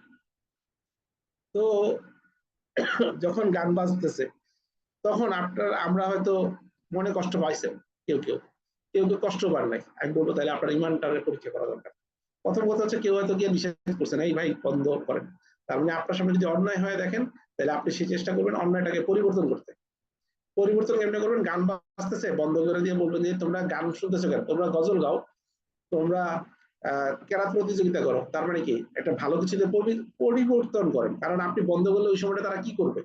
তো যখন গান বাজতেছে তখন আমরা হয়তো মনে কষ্ট পাইছেন, কেউ কেউ কেউ কেউ কষ্ট পান নাই। আমি বলবো তাহলে আপনার ইমানটাকে পরীক্ষা করা দরকার। প্রথম কথা হচ্ছে কেউ হয়তো গিয়ে নিষেধ করছেন এই ভাই বন্ধ করেন, তার মানে আপনার সামনে যদি অন্যায় হয় দেখেন, তাহলে আপনি সেই চেষ্টা করবেন অন্যায়টাকে পরিবর্তন করতে। পরিবর্তন কেমনে করবেন, গান বাজতেছে বন্ধ করে দিয়ে বলবেন যে তোমরা গান শুনতেছো কেন, তোমরা গজল গাও, তোমরা কেরাত প্রতিযোগিতা করো। তার মানে কি একটা ভালো কিছুতে পরিবর্তন করেন, কারণ আপনি বন্ধ করলে ওই সময়টা তারা কি করবে,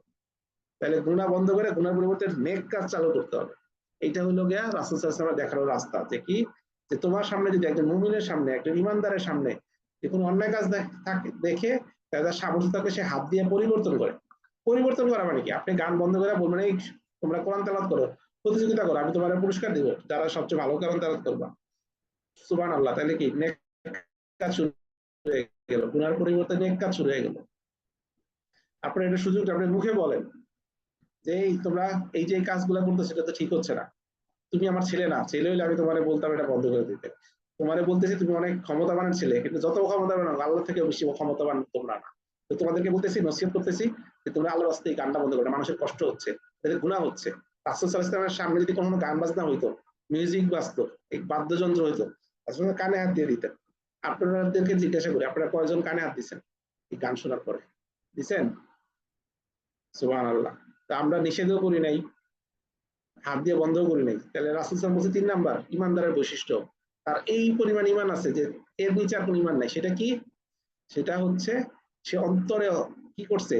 তাহলে গুনাহ বন্ধ করে গুনার পরিবর্তে নেক কাজ চালু করতে হবে। এটা হলো গিয়া রাসূল সাল্লাল্লাহু আলাইহি ওয়াসাল্লামের দেখানো রাস্তা, যে কি, যে তোমার সামনে যদি একজন মুমিনের সামনে, একজন ইমানদারের সামনে যে কোনো অন্যায় কাজ দেখে, তাদের সামর্থ্য থাকে সে হাত দিয়ে পরিবর্তন করে। পরিবর্তন করা মানে কি, আপনি গান বন্ধ করে বলবেন এই তোমরা কোরআন তেলাওয়াত করো, প্রতিযোগিতা করো, আমি তোমার পুরস্কার দিব, যারা সবচেয়ে ভালো কোরআন তেলাওয়াত করবা। সুবহানাল্লাহ, তাহলে কি নেক কাজ শুরু হয়ে গেল, গুনার পরিবর্তে নেক কাজ শুরু হয়ে গেল। আপনার এটা সুযোগটা আপনি মুখে বলেন যে এই তোমরা এই যে কাজগুলো করতেছো সেটা তো ঠিক হচ্ছে না, তুমি আমার ছেলে না, ছেলে হইলে আমি তোমার বলতাম এটা বন্ধ করে দিতে। তোমারে বলতেছি তুমি অনেক ক্ষমতাবান ছেলে, কিন্তু যত ক্ষমতাবান আল্লাহ থেকে বেশি ক্ষমতাবান তোমরা না। তো তোমাদেরকে বলতেছি, নসিহত করতেছি যে তোমরা আল্লাহর রাস্তায় গানটা বন্ধ করো, মানুষের কষ্ট হচ্ছে, তাদের গুনাহ হচ্ছে। রাসূল সাল্লাল্লাহু আলাইহি ওয়াসাল্লামের সামনে যদি কোনো গান বাজনা হইতো, মিউজিক বাজতো, এই বাদ্যযন্ত্র হইতো, আসলে কানে হাত দিয়ে দিতেন। আপনাদেরকে জিজ্ঞাসা করি, আপনারা কয়জন কানে হাত দিচ্ছেন এই গান শোনার পরে? দিচ্ছেন? সুবহানাল্লাহ। তো আমরা নিষেধও করি নাই, হাত দিয়ে বন্ধও করি নাই। তাহলে রাসূল সাল্লাল্লাহু আলাইহি ওয়াসাল্লাম বলছে 3 নাম্বার ইমানদারের বৈশিষ্ট্য, তার এই পরিমাণ ইমান আছে যে এর নিচে আর কোনো ইমান নাই। সেটা কি? সেটা হচ্ছে সে অন্তরে কি করছে,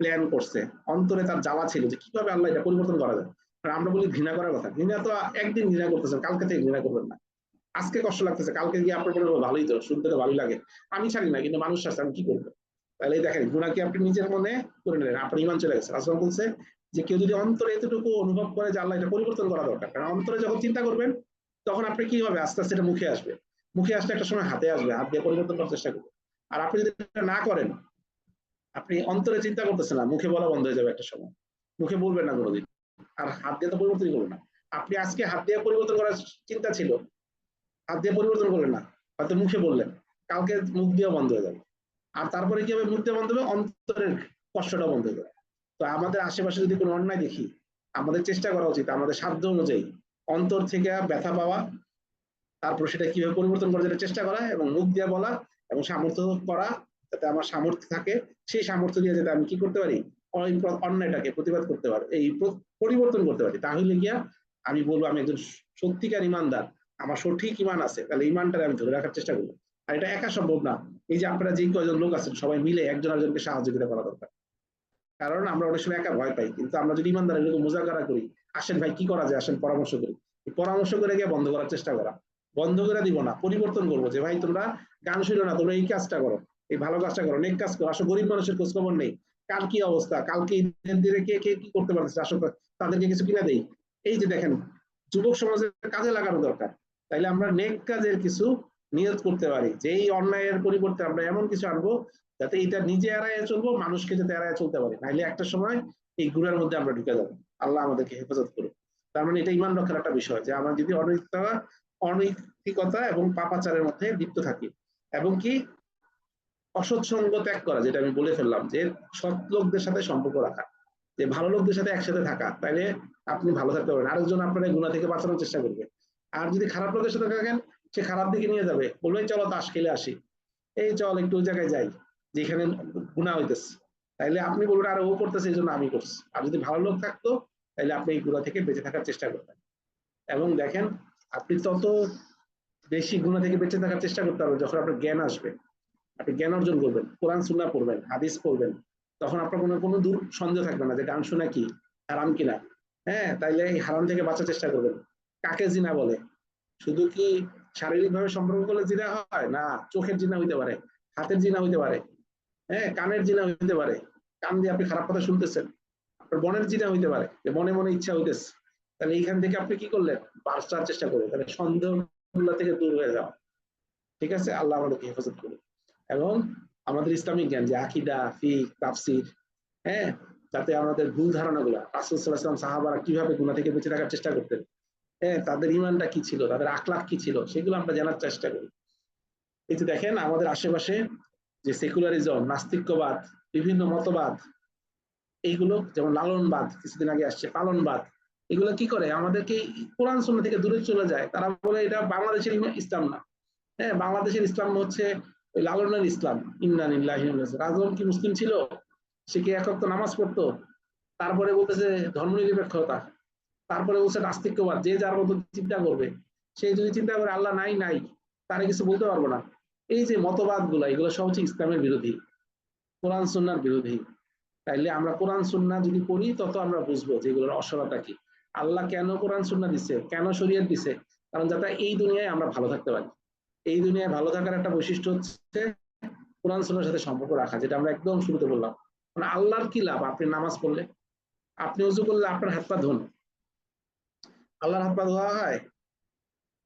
প্ল্যান করছে, অন্তরে তার জ্বালা ছিল যে কিভাবে আল্লাহ এটা পরিবর্তন করা যায়। কারণ আমরা বলি ঘৃণা করার কথা, ঘৃণা তো একদিন ঘৃণা করতেছেন, কালকে থেকে ঘৃণা করবেন না। আজকে কষ্ট লাগতেছে, কালকে গিয়ে আপনার মনে হবে ভালোই তো, শুনতে তো ভালোই লাগে, আমি ছাড়ি না, কিন্তু মানুষ আছে, আমি কি করবো? তাহলে দেখেন গুণা কি আপনি নিজের মনে করে নিলেন, আপনার ইমান চলে গেছে। রাসূল বলছে যে কেউ যদি অন্তরে এতটুকু অনুভব করে যে আল্লাহ এটা পরিবর্তন করা দরকার, কারণ অন্তরে যখন চিন্তা করবেন তখন আপনি কি হবে, আস্তে আস্তে এটা মুখে আসবে, মুখে আসলে একটা সময় হাতে আসবে, হাত দিয়ে পরিবর্তন করার চেষ্টা করবেন। আর আপনি যদি এটা না করেন, আপনি অন্তরে চিন্তা করতেছেন না, মুখে বলা বন্ধ হয়ে যাবে একটা সময়, মুখে বলবেন না কোনোদিন, আর হাত দিয়ে তো পরিবর্তনই করবেন না। আপনি আজকে হাত দিয়ে পরিবর্তন করার চিন্তা ছিল, হাত দিয়ে পরিবর্তন করলেন না, হয়তো মুখে বললেন, কালকে মুখ দিয়ে বন্ধ হয়ে যাবে। আর তারপরে কি হবে, মুখ দিয়ে বন্ধ হবে, অন্তরের কষ্টটা বন্ধ হয়ে যাবে। তো আমাদের আশেপাশে যদি কোনো অন্যায় দেখি, আমাদের চেষ্টা করা উচিত আমাদের সাধ্য অনুযায়ী অন্তর থেকে ব্যথা পাওয়া, তারপর সেটা কিভাবে পরিবর্তন করার জন্য চেষ্টা করা, এবং মুখ দিয়ে বলা, এবং সামর্থ্য করা, যাতে আমার সামর্থ্য থাকে, সেই সামর্থ্য দিয়ে যাতে আমি কি করতে পারি, অন্যায়টাকে প্রতিবাদ করতে পারি, এই পরিবর্তন করতে পারি। তাহলে গিয়া আমি বলবো আমি একজন সত্যিকার ইমানদার, আমার সঠিক ইমান আছে, তাহলে ইমানটা আমি ধরে রাখার চেষ্টা করবো। আর এটা একা সম্ভব না। এই যে আপনারা যে কয়জন লোক আছেন সবাই মিলে একজন আরেকজনকে সহযোগিতা করা দরকার। কারণ আমরা অনেক সময় একা ভয় পাই, কিন্তু আমরা যদি ইমানদার এরকম মোজাকারা করি, আসেন ভাই কি করা যায়, আসেন পরামর্শ করি, পরামর্শ করে গিয়ে বন্ধ করার চেষ্টা করা, বন্ধ করে দিব না, পরিবর্তন করবো, যে ভাই তোমরা গান শুনো না, তোমরা এই কাজটা করো, এই ভালো কাজটা করো, নেক কাজ করো, আসো গরিব মানুষের খোঁজ খবর নেই, কার কি অবস্থা, কালকে ঈদের দিনে কে কে কি করতে পারছে, আসো তাদেরকে কিছু কিনা দেই। এই যে দেখেন, যুবক সমাজের কাজে লাগানো দরকার। তাইলে আমরা নেক কাজের কিছু নিয়ত করতে পারি, যে এই অন্যায়ের পরিবর্তে আমরা এমন কিছু আনবো যাতে এটা নিজে এড়াইয়া চলবো, মানুষকে যাতে এড়াইয়া চলতে পারি, নাহলে একটা সময় এই গুণার মধ্যে আমরা ঢুকে যাবো। আল্লাহ আমাদেরকে হেফাজত করুন। তার মানে এটা ইমান রক্ষার একটা বিষয়, যে আমরা যদি অনৈতিকতা এবং পাপাচারের মধ্যে লিপ্ত থাকি, এবং কি অসৎ সঙ্গ ত্যাগ করা, যেটা আমি বলে ফেললাম, যে সৎ লোকদের সাথে সম্পর্ক রাখা, যে ভালো লোকদের সাথে একসাথে থাকা, তাইলে আপনি ভালো থাকতে পারবেন, আরেকজন আপনার গুণা থেকে বাঁচানোর চেষ্টা করবে। আর যদি খারাপ লোকের সাথে থাকেন, সে খারাপ দিকে নিয়ে যাবে, বলবে চলো তাস খেলে আসি, এই চল একটু ওই জায়গায় যাই যেখানে গুণা হইতেছে, তাইলে আপনি বলবেন আরে ও করতেছে এই জন্য আমি করছি। আর যদি ভালো লোক থাকতো, তাহলে আপনি এই গুণা থেকে বেঁচে থাকার চেষ্টা করতেন। এবং দেখেন, আপনি তত বেশি গুণা থেকে বেঁচে থাকার চেষ্টা করতে পারবেন যখন আপনার জ্ঞান আসবে, আপনি জ্ঞান অর্জন করবেন, কোরআন সুন্নাহ পড়বেন, হাদিস পড়বেন, তখন আপনার কোনো দূর সন্দেহ থাকবে না যে গান শোনা কি হারাম কিনা। হ্যাঁ, তাইলে এই হারাম থেকে বাঁচার চেষ্টা করবেন। কাকে জিনা বলে? শুধু কি শারীরিক ভাবে সম্পর্ক করলে জিনা হয়? না, চোখের জিনা হইতে পারে, হাতের জিনা হইতে পারে, হ্যাঁ, কানের জিনা হইতে পারে, কান দিয়ে আপনি খারাপ কথা শুনতেছেন। আপনার মনের জিনা হইতে পারে, যে মনে মনে ইচ্ছা হইতেছে। তাহলে এইখান থেকে আপনি কি করলেন, বাঁচার চেষ্টা করবেন, তাহলে সন্দেহ থেকে দূর হয়ে যাওয়া। ঠিক আছে, আল্লাহ আমাদেরকে হেফাজত করুন। এবং আমাদের ইসলামিক জ্ঞান, যে আকিদা, ফিক, তাফসির, হ্যাঁ, যাতে আমাদের ভুল ধারণাগুলো, রাসূল সাল্লাল্লাহু আলাইহি ওয়াসাল্লাম সাহাবারা কিভাবে গুনাহ থেকে বেঁচে থাকার চেষ্টা করতেন, হ্যাঁ, তাদের ইমানটা কি ছিল, তাদের আখলাক কি ছিল, সেগুলো আমরা জানার চেষ্টা করি। এই যে দেখেন আমাদের আশেপাশে যে সেকুলারিজম, নাস্তিক্যবাদ, বিভিন্ন মতবাদ, এইগুলো যেমন লালনবাদ কিছুদিন আগে আসছে, পালনবাদ, এগুলো কি করে আমাদেরকে কোরআন সুন্নাহ থেকে দূরে চলে যায়। তারা বলে এটা বাংলাদেশের ইসলাম না। হ্যাঁ, বাংলাদেশের ইসলাম হচ্ছে ওই লালনের ইসলাম। ইন্না লিল্লাহি ওয়া ইন্না ইলাইহি রাজিউন। রাজন কি মুসলিম ছিল? সে কি এক ওয়াক্ত নামাজ পড়তো? তারপরে বলতেছে ধর্মনিরপেক্ষতা, তারপরে বলছে নাস্তিক্যবাদ, যে যার মতো চিন্তা করবে। সে যদি চিন্তা করে আল্লাহ নাই নাই, তারা কিছু বলতে পারবো না। এই যে মতবাদ গুলা, এগুলো সব হচ্ছে ইসলামের বিরোধী, কোরআন সুন্নাহর বিরোধী। তাইলে আমরা কোরআন সুন্নাহ যদি পড়ি, তত আমরা বুঝবো যে এগুলোর অসলতা কি, আল্লাহ কেন কোরআন সুন্নাহ দিছে, কেন শরীয়ত দিছে। কারণ যাতে এই দুনিয়ায় আমরা ভালো থাকতে পারি। এই দুনিয়ায় ভালো থাকার একটা বৈশিষ্ট্য হচ্ছে কোরআন সুন্নাহর সাথে সম্পর্ক রাখা, যেটা আমরা একদম শুরুতে বললাম। মানে আল্লাহর কি লাভ আপনি নামাজ পড়লে, আপনি উজু করলে আপনার হাত পা ধুন, আল্লাহর হাত পা ধোয়া হয়?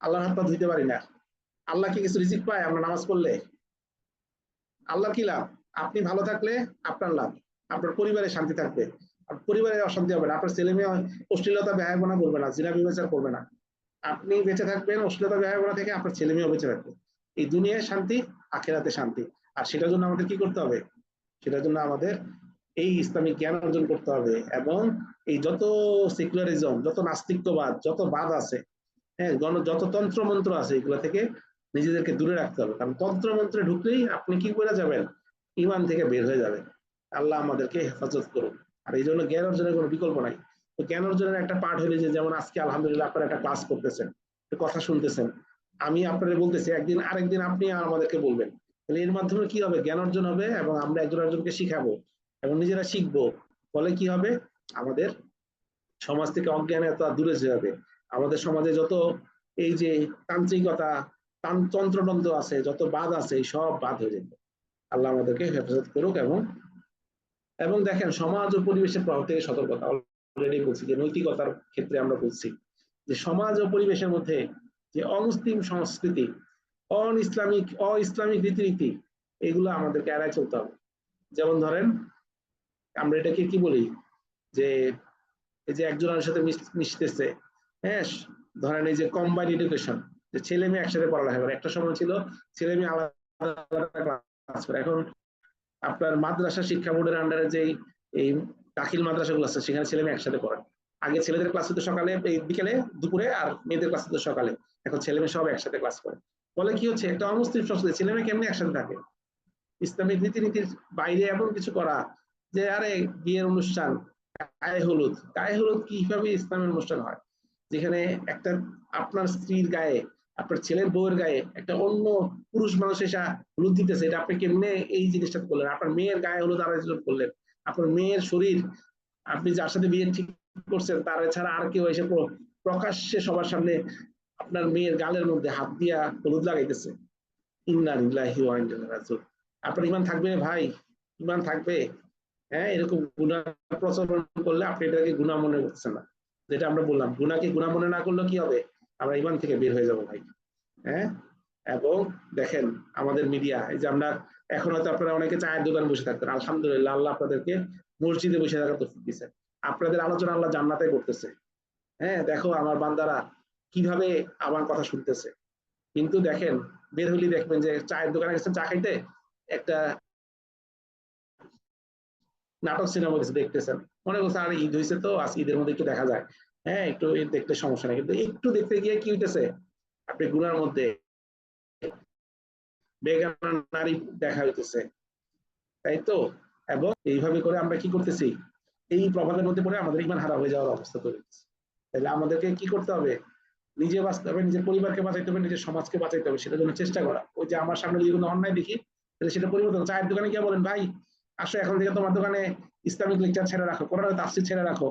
আল্লাহর হাত পা ধুইতে পারি না। আল্লাহ কি কিছু রিজিক পায় আমরা নামাজ পড়লে? আল্লাহর কি লাভ? আপনি ভালো থাকলে আপনার লাভ, আপনার পরিবারে শান্তি থাকবে, পরিবারে অশান্তি হবে না, আপনার ছেলে মেয়ে অশ্লীলতা ব্যয়াপনা করবে না, জিনা বিবেচার করবে না, আপনি বেঁচে থাকবেন অশ্লীলতা ব্যবহার করা থেকে, আপনার ছেলে মেয়েও বেঁচে থাকবে। এই দুনিয়ায় শান্তি, আখেরাতে শান্তি। আর সেটার জন্য আমাদের কি করতে হবে? সেটার জন্য আমাদের এই ইসলামিক জ্ঞান অর্জন করতে হবে, এবং এই যত সেকুলারিজম, যত নাস্তিক্যবাদ, যত বাদ আছে, হ্যাঁ, যত তন্ত্র মন্ত্র আছে, এগুলো থেকে নিজেদেরকে দূরে রাখতে হবে। কারণ তন্ত্র মন্ত্রে ঢুকলেই আপনি কি করে যাবেন? ইমান থেকে বের হয়ে যাবেন। আল্লাহ আমাদেরকে হেফাজত করুন। আর এই জন্য জ্ঞান অর্জনের কোনো বিকল্প নাই। তো জ্ঞান অর্জনের একটা পার্ট হলে যে, যেমন আজকে আলহামদুলিল্লাহ আপনারা একটা ক্লাস করতেছেন, কথা শুনতেছেন, আমি আপনাদের বলতেছি, একদিন আরেকদিন আপনি আমাদেরকে বলবেন। তাহলে এর মাধ্যমে কি হবে? জ্ঞান অর্জন হবে, এবং আমরা একজন একজনকে শিখাবো এবং নিজেরা শিখবো। ফলে কি হবে? আমাদের সমাজ থেকে অজ্ঞানতা দূরে যাবে। আমাদের সমাজে যত এই যে তান্ত্রিকতা, তন্ত্রতন্ত্র আছে, যত বাদ আছে, সব বাদ হয়ে যাবে। আল্লাহ আমাদেরকে হেফাজত করুক। এবং এবং দেখেন, সমাজ ও পরিবেশের প্রভাব থেকে সতর্কতা, অলরেডি বলছি যে নৈতিকতার ক্ষেত্রে আমরা বলছি যে সমাজ ও পরিবেশের মধ্যে যে অমুসলিম সংস্কৃতি, ইসলামিক রীতিনীতি, এগুলো আমাদেরকে এড়ায় চলতে হবে। যেমন ধরেন, আমরা এটাকে কি বলি যে, এই যে একজনের সাথে মিশতেছে, হ্যাঁ, ধরেন এই যে কম্বাইন্ড এডুকেশন, যে ছেলে মেয়ে একসাথে পড়ালেখা করে। একটা সময় ছিল ছেলে মেয়ে আলাদা ক্লাস করে, এখন আপনার মাদ্রাসা শিক্ষা বোর্ডের আন্ডারে যে এই দাখিল মাদ্রাসাগুলো আছে, সেখানে ছেলে মেয়ে একসাথে পড়ে। আগে ছেলেদের ক্লাস হতো সকালে, বিকেলে, দুপুরে, আর মেয়েদের ক্লাস হতো সকালে। এখন ছেলে মেয়ে সব একসাথে ক্লাস করে। ফলে কি হচ্ছে? একটা অমুসলিম সংস্কৃতি, ছেলে মেয়ে কেমনি একসাথে থাকে? ইসলামিক রীতিনীতির বাইরে এমন কিছু করা, যে আরে বিয়ের অনুষ্ঠান, গায়ে হলুদ কিভাবে ইসলামের অনুষ্ঠান হয়? যেখানে একটা আপনার স্ত্রীর গায়ে, আপনার ছেলের বউয়ের গায়ে একটা অন্য পুরুষ মানুষ এসে হলুদ দিতেছে, এটা আপনি কেমনে এই জিনিসটা করলেন? আপনার মেয়ের গায়ে হলুদ আরেকজন করলেন, আপনার মেয়ের শরীর, আপনি যার সাথে বিয়ে ঠিক করছেন তার ছাড়া আর কেউ এসে প্রকাশ্যে সবার সামনে আপনার মেয়ের গালের মধ্যে হাত দিয়া হলুদ লাগাইতেছে। ইন্না লিল্লাহি ওয়া ইন্না ইলাইহি রাজিউন। আপনার ইমান থাকবে ভাই? ইমান থাকবে? হ্যাঁ, এরকম গুনাহ প্রচলন করলে আপনি এটাকে গুনাহ মনে করছেন না। যেটা আমরা বললাম, গুনাহকে গুনাহ মনে না করলে কি হবে? আমরা ইমান থেকে বের হয়ে যাব ভাই। হ্যাঁ, এবং দেখেন আমাদের মিডিয়া, এই যে আমরা এখন হয়তো আপনারা অনেকে চায়ের দোকানে বসে থাকতেন, আলহামদুলিল্লাহ আল্লাহ আপনাদেরকে মসজিদে বসে থাকার তৌফিক দিয়েছেন। আপনাদের আলোচনা আল্লাহ জান্নাতে করতেছে। হ্যাঁ, দেখো আমার বান্দারা কিভাবে আমার কথা শুনতেছে। কিন্তু দেখেন, বের হইলে দেখবেন যে চায়ের দোকানে গেছেন চা খাইতে, একটা নাটক সিনেমা কিছু দেখতেছেন, মনে করছে আর ঈদ হয়েছে তো আজ ঈদের মধ্যে একটু দেখা যায়, হ্যাঁ একটু দেখতে সমস্যা নেই। কিন্তু একটু দেখতে গিয়ে কি হইতেছে? আপনি গুনার মধ্যে বেগানা নারী দেখা হইতেছে, তাই তো? এবং এইভাবে করে আমরা কি করতেছি? এই প্রভাবের মধ্যে পড়ে আমাদের ইমান হারা হয়ে যাওয়ার অবস্থা তৈরি হচ্ছে। তাহলে আমাদেরকে কি করতে হবে? নিজে বাঁচতে হবে, নিজের পরিবারকে বাঁচাইতে হবে, নিজের সমাজকে বাঁচাইতে হবে, সেটার জন্য চেষ্টা করা। ওই যে আমার সামনে যদি কোনো অন্যায় দেখি, তাহলে সেটা পরিবর্তন। চায়ের দোকানে গিয়ে বলেন, ভাই আসো এখন থেকে তোমার দোকানে ইসলামিক লেকচার ছেড়ে রাখো, কোরআনের তাফসীর ছেড়ে রাখো,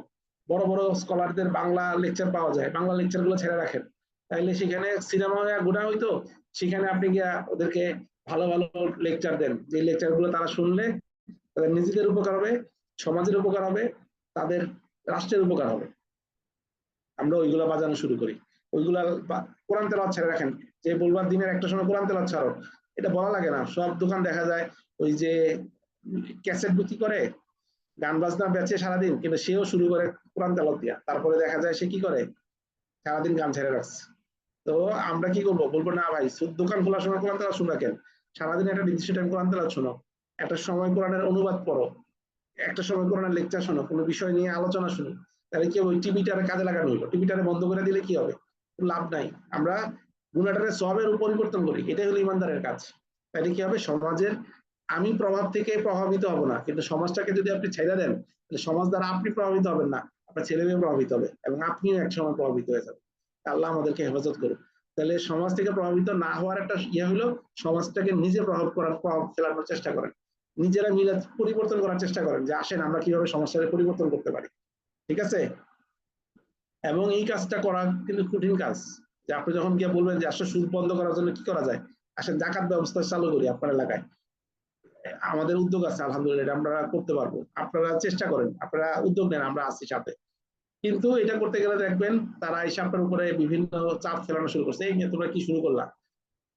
বড় বড় স্কলারদের বাংলা লেকচার পাওয়া যায়, বাংলা লেকচার গুলো ছেড়ে রাখেন। তাইলে সেখানে সিনেমা গুণা হইতো, সেখানে আপনি গিয়া ওদেরকে ভালো ভালো লেকচার দেন, যে লেকচার গুলো তারা শুনলে তাদের নিজেদের উপকার হবে, সমাজের উপকার হবে, তাদের রাষ্ট্রের উপকার হবে। আমরা ওইগুলা বাজানো শুরু করি। ওইগুলা কোরআন তেলাওয়াত ছেড়ে রাখেন, যে বলবার দিনের একটা সময় কোরআন তেলাওয়াত ছাড়ো, এটা বলা লাগে না। সব দোকান দেখা যায় ওই যে ক্যাসেট বিক্রি করে, গান বাজনা বেচে সারাদিন, কিন্তু সেও শুরু করে কোরআন তেলাওয়াত দিয়া। তারপরে দেখা যায় সে কি করে? সারাদিন গান ছেড়ে রাখছে। তো আমরা কি করবো? বলবো না ভাই, দোকান খোলার সময় কোরআন তেলাওয়াত শুনে রাখেন, সারাদিন একটা নির্দিষ্ট টাইম কোরআন তেলাওয়াত শোনো, একটা সময় কোরআনের অনুবাদ পড়ো, একটা সময় কোরআনের লেকচার শোনো, কোনো বিষয় নিয়ে আলোচনা শুনো। তাহলে কি ওই টিভিটারে কাজে লাগানো হলো? টিভিটারে বন্ধ করে দিলে কি হবে? লাভ নাই। আমরা গুণাটারে সবের পরিবর্তন করি, এটাই হলো ইমানদারের কাজ। তাহলে কি হবে? সমাজের আমি প্রভাব থেকে প্রভাবিত হব না, কিন্তু সমাজটাকে যদি আপনি ছেড়ে দেন, তাহলে সমাজ দ্বারা আপনি প্রভাবিত হবেন না, আপনার ছেলে মেয়ে প্রভাবিত হবে, এবং আপনিও এক সময় প্রভাবিত হয়ে যাবেন। আল্লাহ আমাদেরকে হেফাজত করুন। তাহলে সমাজ থেকে প্রভাবিত না হওয়ার একটা ইয়ে হলো, সমাজটাকে নিজে প্রভাব ফেলানোর চেষ্টা করেন, নিজেরা মিলে পরিবর্তন করার চেষ্টা করেন, যে আসেন আমরা কিভাবে সমস্যাকে পরিবর্তন করতে পারি। ঠিক আছে? এবং এই কাজটা করা কিন্তু কঠিন কাজ। যে আপনি যখন গিয়ে বলবেন যে আসলে সুদ বন্ধ করার জন্য কি করা যায়, আসেন জাকাত ব্যবস্থা চালু করি আপনার এলাকায়, আমাদের উদ্যোগ আছে আলহামদুলিল্লাহ, এটা আমরা করতে পারবো। আপনারা চেষ্টা করেন, আপনারা উদ্যোগ নেন, আমরা আছি সাথে। কিন্তু এটা করতে গেলে দেখবেন তারা এসে আপনার উপরে বিভিন্ন চাপ ফেলানো শুরু করছে, এই নিয়ে তোমরা কি শুরু করলা?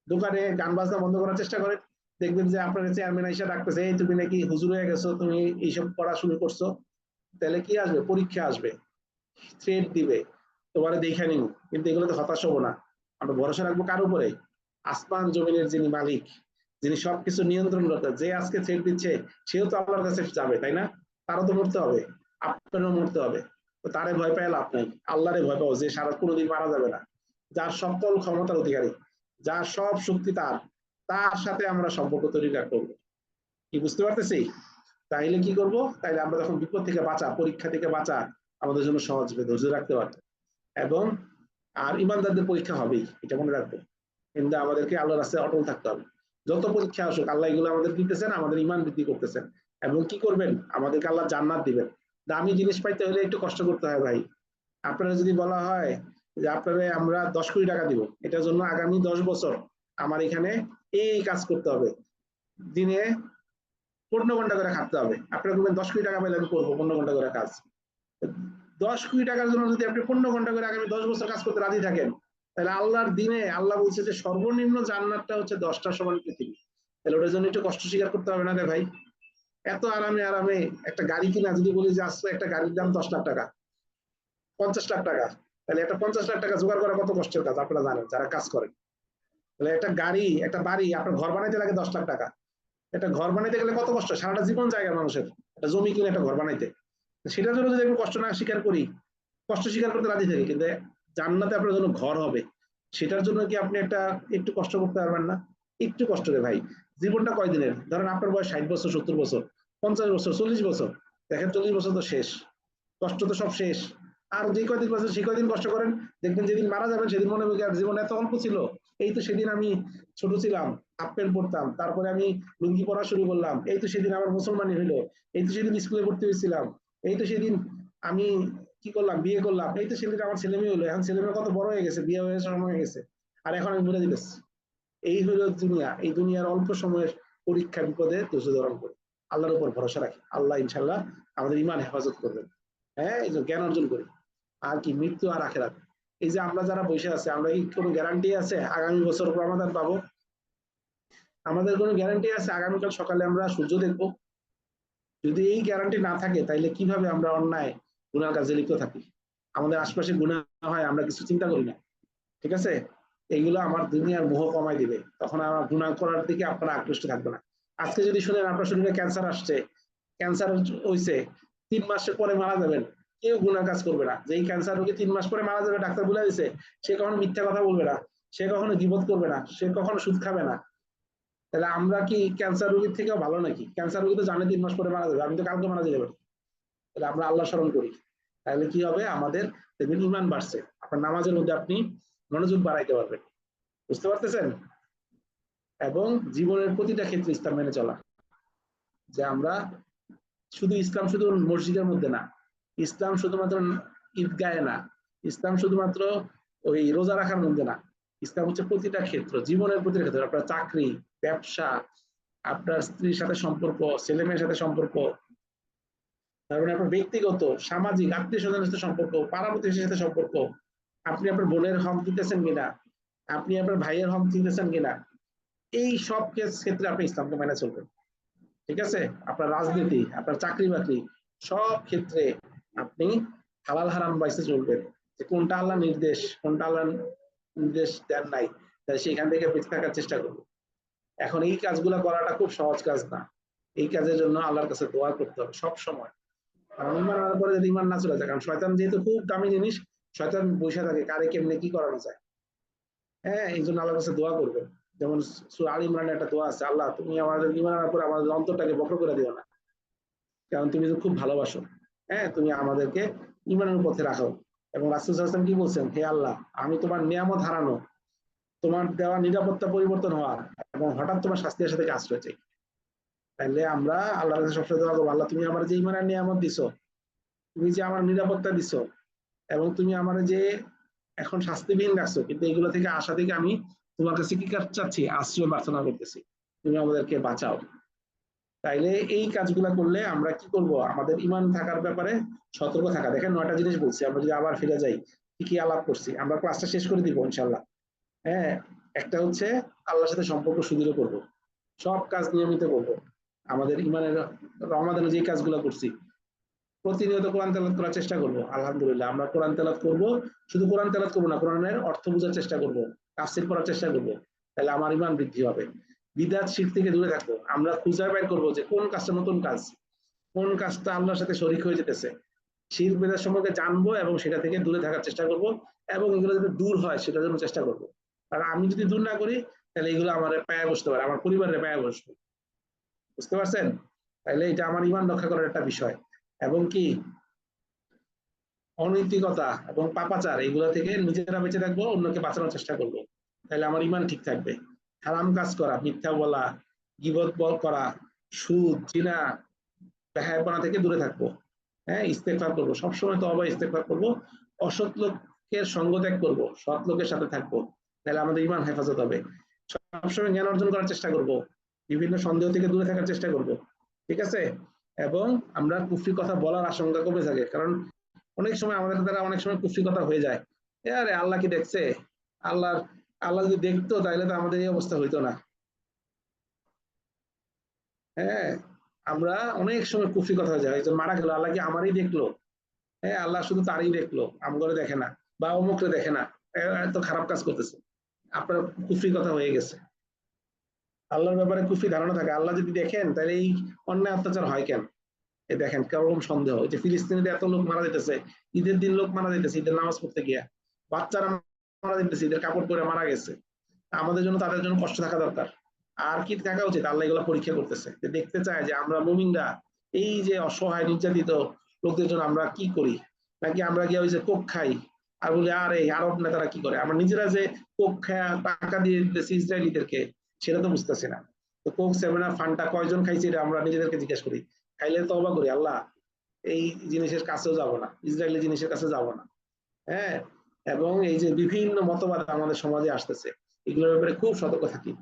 দোকানে গান বাজনা বন্ধ করার চেষ্টা করেন, দেখবেন যে আপনার চেয়ারম্যান এসে ডাকতেছে, এই তুমি নাকি হুজুর হয়ে গেছো, তুমি এইসব পড়া শুরু করছো। তাহলে কি আসবে? পরীক্ষা আসবে, থ্রেট দিবে। তোমারে দেখে নিব, কিন্তু এগুলোতে হতাশ হবো না। আমরা ভরসা রাখবো কার উপরে? আসমান জমিনের যিনি মালিক, যিনি সবকিছু নিয়ন্ত্রণ করতে, যে আজকে ছেড়ে দিচ্ছে সেও তো আল্লাহর কাছে যাবে, তাই না? তারও তো মরতে হবে, আপনারও মরতে হবে। তো তারে ভয় পায় লাভ নাই, আল্লাহরে ভয় পাও, যে সারা কোনোদিন মারা যাবে না, যার সকল ক্ষমতার অধিকারী, যার সব শক্তি তার, তার সাথে আমরা সম্পর্ক তৈরি করবো। কি বুঝতে পারতেছি? তাইলে কি করব? তাইলে আমরা তখন বিপদ থেকে বাঁচা, পরীক্ষা থেকে বাঁচা আমাদের জন্য সহজ হবে, ধৈর্য রাখতে পারবো। এবং আর ইমানদারদের পরীক্ষা হবেই, এটা মনে রাখবো। কিন্তু আমাদেরকে আল্লাহর রাস্তায় অটল থাকতে হবে। যত পরীক্ষা আসুক, আল্লাহ এগুলো আমাদের দিতেছেন, আমাদের ইমান বৃদ্ধি করতেছেন। এবং কি করবেন? আমাদেরকে আল্লাহ জান্নাত দিবেন। দামি জিনিস পাইতে হলে একটু কষ্ট করতে হয় ভাই। আপনারা যদি বলা হয় যে আপনারা আমরা 10 কোটি টাকা দিব, এটার জন্য আগামী 10 বছর আমার এখানে এই কাজ করতে হবে, দিনে 15 ঘন্টা করে খাটতে হবে, আপনারা বলবেন 10 কোটি টাকা পেলে আমি করবো 15 ঘন্টা করে কাজ। 10 কোটি টাকার জন্য যদি আপনি 15 ঘন্টা করে আগামী 10 বছর কাজ করতে রাজি থাকেন, তাহলে আল্লাহর দিনে আল্লাহ বলছে যে সর্বনিম্ন জান্নাতটা হচ্ছে 10টা সমান পৃথিবী। তাহলে ওটার জন্য একটু কষ্ট স্বীকার করতে হবে না রে ভাই? এত আরামে আরামে একটা গাড়ি কিনা, যদি বলি যে আসলে একটা গাড়ির দাম 10 লাখ টাকা, 50 লাখ টাকা, তাহলে একটা 50 লাখ টাকা জোগাড় করা কত কষ্টের কাজ আপনারা জানেন যারা কাজ করেন। তাহলে একটা গাড়ি, একটা বাড়ি আপনার ঘর বানাইতে লাগে 10 লাখ টাকা। একটা ঘর বানাইতে গেলে কত কষ্ট, সারাটা জীবন জায়গা মানুষের একটা জমি কিনে একটা ঘর বানাইতে। সেটার জন্য যদি আমি কষ্ট না স্বীকার করি, কষ্ট স্বীকার করতে রাজি থাকি, কিন্তু জান্নাতে আপনার জন্য ঘর হবে, সেটার জন্য কি আপনি একটু কষ্ট করতে পারবেন না? একটু কষ্ট রে ভাই। জীবনটা কয়দিনের? ধরেন আপনার বয়স 60 বছর, 70 বছর, 50 বছর, 40 বছর, দেখেন 40 বছর তো শেষ, কষ্ট তো সব শেষ। আর যে কয়দিন বছর সে কয়দিন কষ্ট করেন, দেখবেন যেদিন মারা যাবেন সেদিন মনে হবে জীবন এত অল্প ছিল। এই তো সেদিন আমি ছোট ছিলাম, হাফ প্যান্ট পরতাম, তারপরে আমি লুঙ্গি পরা শুরু করলাম, এই তো সেদিন আমার মুসলমানি হইলো, এই তো সেদিন স্কুলে ভর্তি হয়েছিলাম, এই তো সেদিন আমি কি করলাম, বিয়ে করলাম, এই তো সেদিন আমার ছেলে মেয়ে হলো, এখন ছেলে মেয়ে কত বড় হয়ে গেছে, বিয়ে হয়ে সময় হয়ে গেছে, আর এখন আমি ভুলে দিতেছি। এই হলো দুনিয়া, এই দুনিয়ার অল্প সময়ের পরীক্ষা, বিপদে ধৈর্য ধারণ করি, আল্লাহর উপর ভরসা রাখি, আল্লাহ ইনশাল্লাহ আমাদের ইমান হেফাজত করবেন। হ্যাঁ, এই যে জ্ঞান অর্জন করি। আর কি মৃত্যু আর আখেরাত, এই যে আমরা যারা বসে আছে, আমরা কি কোনো গ্যারান্টি আছে আগামী বছর রমাদান পাবো? আমাদের কোনো গ্যারান্টি আছে আগামীকাল সকালে আমরা সূর্য দেখবো? যদি এই গ্যারান্টি না থাকে, তাইলে কিভাবে আমরা অন্যায় গুনার কাজে লিপ্ত থাকি? আমাদের আশপাশে গুনাহ হয়, আমরা কিছু চিন্তা করি না। ঠিক আছে? এইগুলো আমার দুনিয়ার মোহ কমাই দিবে, তখন আমার গুনাহ করার দিকে আপনারা আকৃষ্ট থাকবে না। আজকে যদি শুনেন আপনার শরীরে ক্যান্সার আসছে, ক্যান্সার হয়েছে, 3 মাস পরে মারা যাবেন, কেউ গুনাহ কাজ করবে না। যে এই ক্যান্সার রোগী 3 মাস পরে মারা যাবে ডাক্তার বলে দিছে, সে কখনো মিথ্যা কথা বলবে না, সে কখনো গীবত করবে না, সে কখনো সুদ খাবে না। তাহলে আমরা কি ক্যান্সার রোগীর থেকেও ভালো নাকি? ক্যান্সার রোগী তো জানে 3 মাস পরে মারা যাবে, আমি তো কালকে মারা যেতে পারি। তাহলে আমরা আল্লাহ স্মরণ করি, তাহলে কি হবে? আমাদের দেখবেন ইমান বাড়ছে, আপনার নামাজের মধ্যে আপনি মনোযোগ বাড়াইতে পারবেন। বুঝতে পারতেছেন? এবং জীবনের প্রতিটা ক্ষেত্রে ইসলাম মেনে চলা, যে আমরা শুধু ইসলাম শুধু মসজিদের মধ্যে না, ইসলাম শুধুমাত্র ঈদগাহে না, ইসলাম শুধুমাত্র ওই রোজা রাখার মধ্যে না, ইসলাম হচ্ছে প্রতিটা ক্ষেত্র, জীবনের প্রতিটা ক্ষেত্র, আপনার চাকরি, ব্যবসা, আপনার স্ত্রীর সাথে সম্পর্ক, ছেলে মেয়ের সাথে সম্পর্ক, তারপরে আপনার ব্যক্তিগত, সামাজিক, আত্মীয় স্বজনের সাথে সম্পর্ক, পাড়া প্রতিবেশীর সাথে সম্পর্ক, আপনি আপনার বোনের হক দিতেছেন কিনা, আপনি আপনার ভাইয়ের হক দিতেছেন কিনা, এই সব ক্ষেত্রে আপনি ইসলামকে মেনে চলবেন। ঠিক আছে? আপনার রাজনীতি, আপনার চাকরি বাকরি, সব ক্ষেত্রে আপনি হালাল হারাম বাইসে চলবেন, যে কোনটা আল্লাহ নির্দেশ, কোনটা আল্লাহ নির্দেশ দেন নাই, তাই সেখান থেকে বেঁচে থাকার চেষ্টা করবো। এখন এই কাজগুলো করাটা খুব সহজ কাজ না, এই কাজের জন্য আল্লাহর কাছে দোয়া করতে হবে সব সময়। কারণ ইমান আনার পরে যদি ইমান না চলে যায়, কারণ শয়তান যেহেতু খুব দামি জিনিস, শয়তান বসে থাকে কারে কেমনে কি করানো যায়। হ্যাঁ, এই জন্য আল্লাহর কাছে দোয়া করবেন। যেমন সূরা আল ইমরানের একটা দোয়া আছে, আল্লাহ তুমি আমাদের ইমান আনার পর আমাদের অন্তরটাকে বক্র করে দিও না, কারণ তুমি তো খুব ভালোবাসো। হ্যাঁ, তুমি আমাদেরকে ইমানের পথে রাখো। এবং রাসূল সাল্লাল্লাহু আলাইহি ওয়াসাল্লাম কি বলছেন? হে আল্লাহ, আমি তোমার নিয়ামত হারানো, তোমার দেওয়া নিরাপত্তা পরিবর্তন হওয়া, এবং হঠাৎ তোমার শাস্তি আসা থেকে আশ্রয় চাই। তাহলে আমরা আল্লাহর কাছে সবসময় দোয়া করবো, আল্লাহ তুমি আমার যে ইমানের নিয়ামত দিছো, তুমি যে আমার নিরাপত্তা দিছো, এবং তুমি আমার যে এখন শাস্তিবিহীন রাখছো, কিন্তু এগুলো থেকে আশা থেকে আমি তোমার কাছে কি চাচ্ছি? আশ্রয় প্রার্থনা করতেছি, তুমি আমাদেরকে বাঁচাও। তাইলে এই কাজগুলা করলে আমরা কি করব? আমাদের ইমান থাকার ব্যাপারে সতর্ক থাকা। দেখেন 9টা জিনিস বলছি, আমরা যদি আবার ফিরে যাই, কি কি আলাপ করছি, আমরা ক্লাসটা শেষ করে দিব ইনশাল্লাহ। হ্যাঁ, একটা হচ্ছে আল্লাহর সাথে সম্পর্ক সুদৃঢ় করব, সব কাজ নিয়মিত করব, আমাদের ইমানের রমাদানে যে কাজগুলো করছি প্রতিনিয়ত কোরআন তেলাওয়াত করার চেষ্টা করব। আলহামদুলিল্লাহ আমরা কোরআন তেলাওয়াত করব, শুধু কোরআন তেলাওয়াত করব না, কোরআনের অর্থ বোঝার চেষ্টা করব, তাফসীর পড়ার চেষ্টা করব। তাহলে আমার ঈমান বৃদ্ধি হবে। বিদআত শিরক থেকে দূরে থাকবো। আমরা খুঁজে বের করব যে কোন কাজটা নতুন কাজ, কোন কাজটা আল্লাহর সাথে শরীক হয়ে যেতেছে। শিরক বিদআত সম্পর্কে জানবো এবং সেটা থেকে দূরে থাকার চেষ্টা করব, এবং এগুলো যদি দূর হয় সেটার জন্য চেষ্টা করব। আর আমি যদি দূর না করি তাহলে এগুলো আমার পায়ে বসতে পারে, আমার পরিবারের পায়ে বসবে। বুঝতে পারছেন? তাহলে এটা আমার ঈমান রক্ষা করার একটা বিষয়। এবং কি অনৈতিকতা এবং পাপাচার এগুলো থেকে নিজেরা বেঁচে থাকবো, অন্যকে বাঁচানোর চেষ্টা করবো। তাহলে আমার ঈমান ঠিক থাকবে। হারাম কাজ করা, মিথ্যা বলা, গীবত করা, সুদ, জিনা, বেহায়াপনা থেকে দূরে থাকবো। হ্যাঁ, ইস্তেগফার করবো, সবসময় তওবা ইস্তেগফার করবো। অসৎ লোকের সঙ্গ ত্যাগ করবো, সৎ লোকের সাথে থাকবো। তাহলে আমাদের ঈমান হেফাজত হবে। সবসময় জ্ঞান অর্জন করার চেষ্টা করব, বিভিন্ন সন্দেহ থেকে দূরে থাকার চেষ্টা করব। ঠিক আছে? এবং আমরা কুফরি কথা বলার আশঙ্কা কমে থাকে, কারণ অনেক সময় আমাদের দ্বারা অনেক সময় কুফরি কথা হয়ে যায়। আরে আল্লাহ কি দেখছে? আল্লাহ আল্লাহ যদি দেখতো তাহলে তো আমাদের এই অবস্থা হইতো না। হ্যাঁ, আমরা অনেক সময় কুফরি কথা হয়ে যায়, একজন মারা গেল, আল্লাহ কি আমারই দেখলো? হ্যাঁ, আল্লাহ শুধু তারই দেখলো, আমগরে দেখে না, বা অমুকরে দেখে না, এত খারাপ কাজ করতেছে। আপনার কুফরি কথা হয়ে গেছে। আল্লাহর ব্যাপারে কুফরি ধারণা থাকে, আল্লাহ যদি দেখেন তাহলে এই অন্যায় অত্যাচার হয় কেন? এই দেখেন কেরকম সন্দেহ, যে ফিলিস্তিনিতে এত লোক মারা যেতেছে, ঈদের দিন লোক মারা যেতেছে, ঈদের নামাজ পড়তে গিয়া বাচ্চারা মারা যেতেছে, ঈদের কাপড় পরে মারা গেছে। আমাদের জন্য তাদের জন্য কষ্ট থাকা দরকার। আর কি থাকা উচিত? আল্লাহ এগুলো পরীক্ষা করতেছে, যে দেখতে চায় যে আমরা মুমিনরা এই যে অসহায় নির্যাতিত লোকদের জন্য আমরা কি করি, নাকি আমরা গিয়ে ওই যে কোক খাই আর বলি আর এই আরব নেতারা কি করে, আমরা নিজেরা যে কোক খায়া টাকা দিয়ে দিতেছি ইসরায়েলিদেরকে, সেটা তো বুঝতেছি না। তো কোক সেভেন ফান্ডটা কয়জন খাইছে এটা আমরা নিজেদেরকে জিজ্ঞেস করি। খাইলে তো অবাক করি, আল্লাহ এই জিনিসের কাছেও যাব না, ইসরায়েলি জিনিসের কাছে যাব না। হ্যাঁ, এবং এই যে বিভিন্ন মতবাদ আমাদের সমাজে আসতেছে, এগুলোর ব্যাপারে খুব সতর্ক থাকি।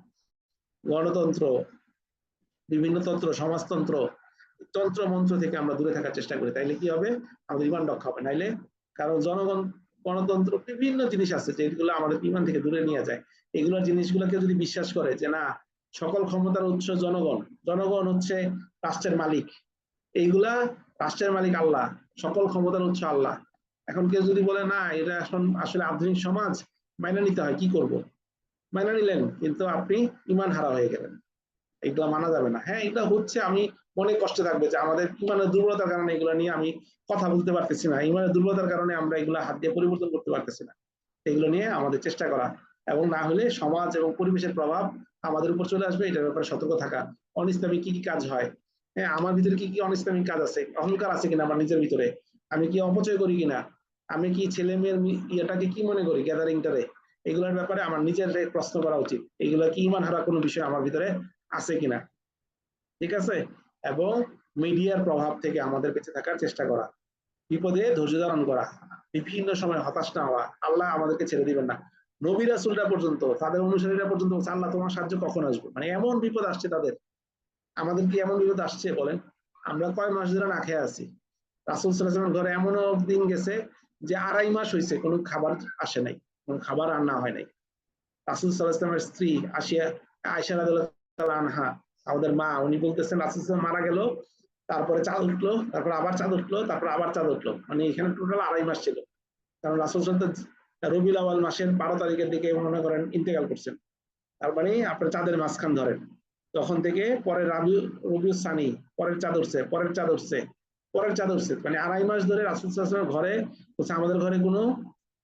গণতন্ত্র, বিভিন্ন তন্ত্র, সমাজতন্ত্র, তন্ত্র মন্ত্র থেকে আমরা দূরে থাকার চেষ্টা করি, তাইলে কি হবে? আমাদের ইমান রক্ষা হবে। নাইলে, কারণ জনগণ, গণতন্ত্র, বিভিন্ন জিনিস আছে যেগুলো আমাদের ইমান থেকে দূরে নিয়ে যায়। এগুলোর জিনিসগুলোকে যদি বিশ্বাস করে যে না, সকল ক্ষমতার উৎস জনগণ, জনগণ হচ্ছে রাষ্ট্রের মালিক, এইগুলা রাষ্ট্রের মালিক আল্লাহ, সকল ক্ষমতার উৎস আল্লাহ। এখন কেউ যদি বলে না এটা এখন আসলে আধুনিক সমাজ, মাইনা নিতে হয়, কি করব? মাইনা নিলেন, কিন্তু আপনি ইমান হারা হয়ে গেলেন। এগুলা মানা যাবে না। হ্যাঁ, এটা হচ্ছে, আমি অনেক কষ্টে থাকবে যে আমাদের ইমানের দুর্বলতার কারণে এগুলো নিয়ে আমি কথা বলতে পারতেছি না, ইমানের দুর্বলতার কারণে আমরা এগুলো হাত দিয়ে পরিবর্তন করতে পারতেছি না। এগুলো নিয়ে আমাদের চেষ্টা করা, এবং না হলে সমাজ এবং পরিবেশের প্রভাব আমাদের উপর চলে আসবে, এটার ব্যাপারে সতর্ক থাকা। অনিসলামিক কি কি কাজ হয়, হ্যাঁ, আমার ভিতরে কি কি অনিসলামিক কাজ আছে, অহংকার আছে কিনা আমার নিজের ভিতরে, আমি কি অপচয় করি কিনা, আমি কি ছেলে মেয়ের ইয়েটাকে কি মনে করি গ্যাদারিংটারে, এগুলোর ব্যাপারে আমার নিজের প্রশ্ন করা উচিত। এগুলো কি ইমান হারা কোনো বিষয় আমার ভিতরে আছে কিনা। ঠিক আছে? এবং মিডিয়ার প্রভাব থেকে আমাদের বেঁচে থাকার চেষ্টা করা, বিপদে ধৈর্য ধারণ করা, বিভিন্ন সময় হতাশ না হওয়া। আল্লাহ আমাদেরকে ছেড়ে দিবেন না। নবী রাসূলরা পর্যন্ত, তাদের অনুসারীরা পর্যন্ত বলছে আল্লাহ তোমার সাহায্য কখন আসবে, মানে এমন বিপদ আসছে তাদের। আমাদের কি এমন বিপদ আসছে বলেন? আমরা কয় মাস ধরে না খেয়ে আছি। রাসূল সাল্লাল্লাহু আলাইহি ওয়াসাল্লাম ঘরে এমনও দিন গেছে যে 2.5 মাস হয়েছে কোনো খাবার আসে নাই, কোনো খাবার রান্না হয় নাই। রাসূল সাল্লাল্লাহু আলাইহি ওয়াসাল্লামের স্ত্রী আয়েশা রাদিয়াল্লাহু তাআলা আনহা, আমাদের মা, উনি বলতেছেন রাসূল সাল্লাল্লাহু আলাইহি ওয়াসাল্লাম মারা গেল, তারপরে চাঁদ উঠলো, তারপর আবার চাঁদ উঠলো, তারপর আবার চাঁদ উঠলো, মানে এখানে টোটাল 2.5 মাস ছিল। কারণ রাসূল সাল্লাল্লাহু আলাইহি ওয়াসাল্লাম রবিউল আউয়াল মাসের 12 তারিখের দিকে মনে করেন ইন্তেকাল করছেন। তার মানে আপনার চাঁদের মাঝখান ধরেন, তখন থেকে পরের রবিউল সানি, পরের চাঁদ উঠছে, পরের চাঁদ উঠছে, পরের চাঁদ উঠছে, মানে 2.5 মাস ধরে রাসূল সাল্লাল্লাহু আলাইহি ওয়াসাল্লামের ঘরে হচ্ছে, আমাদের ঘরে কোনো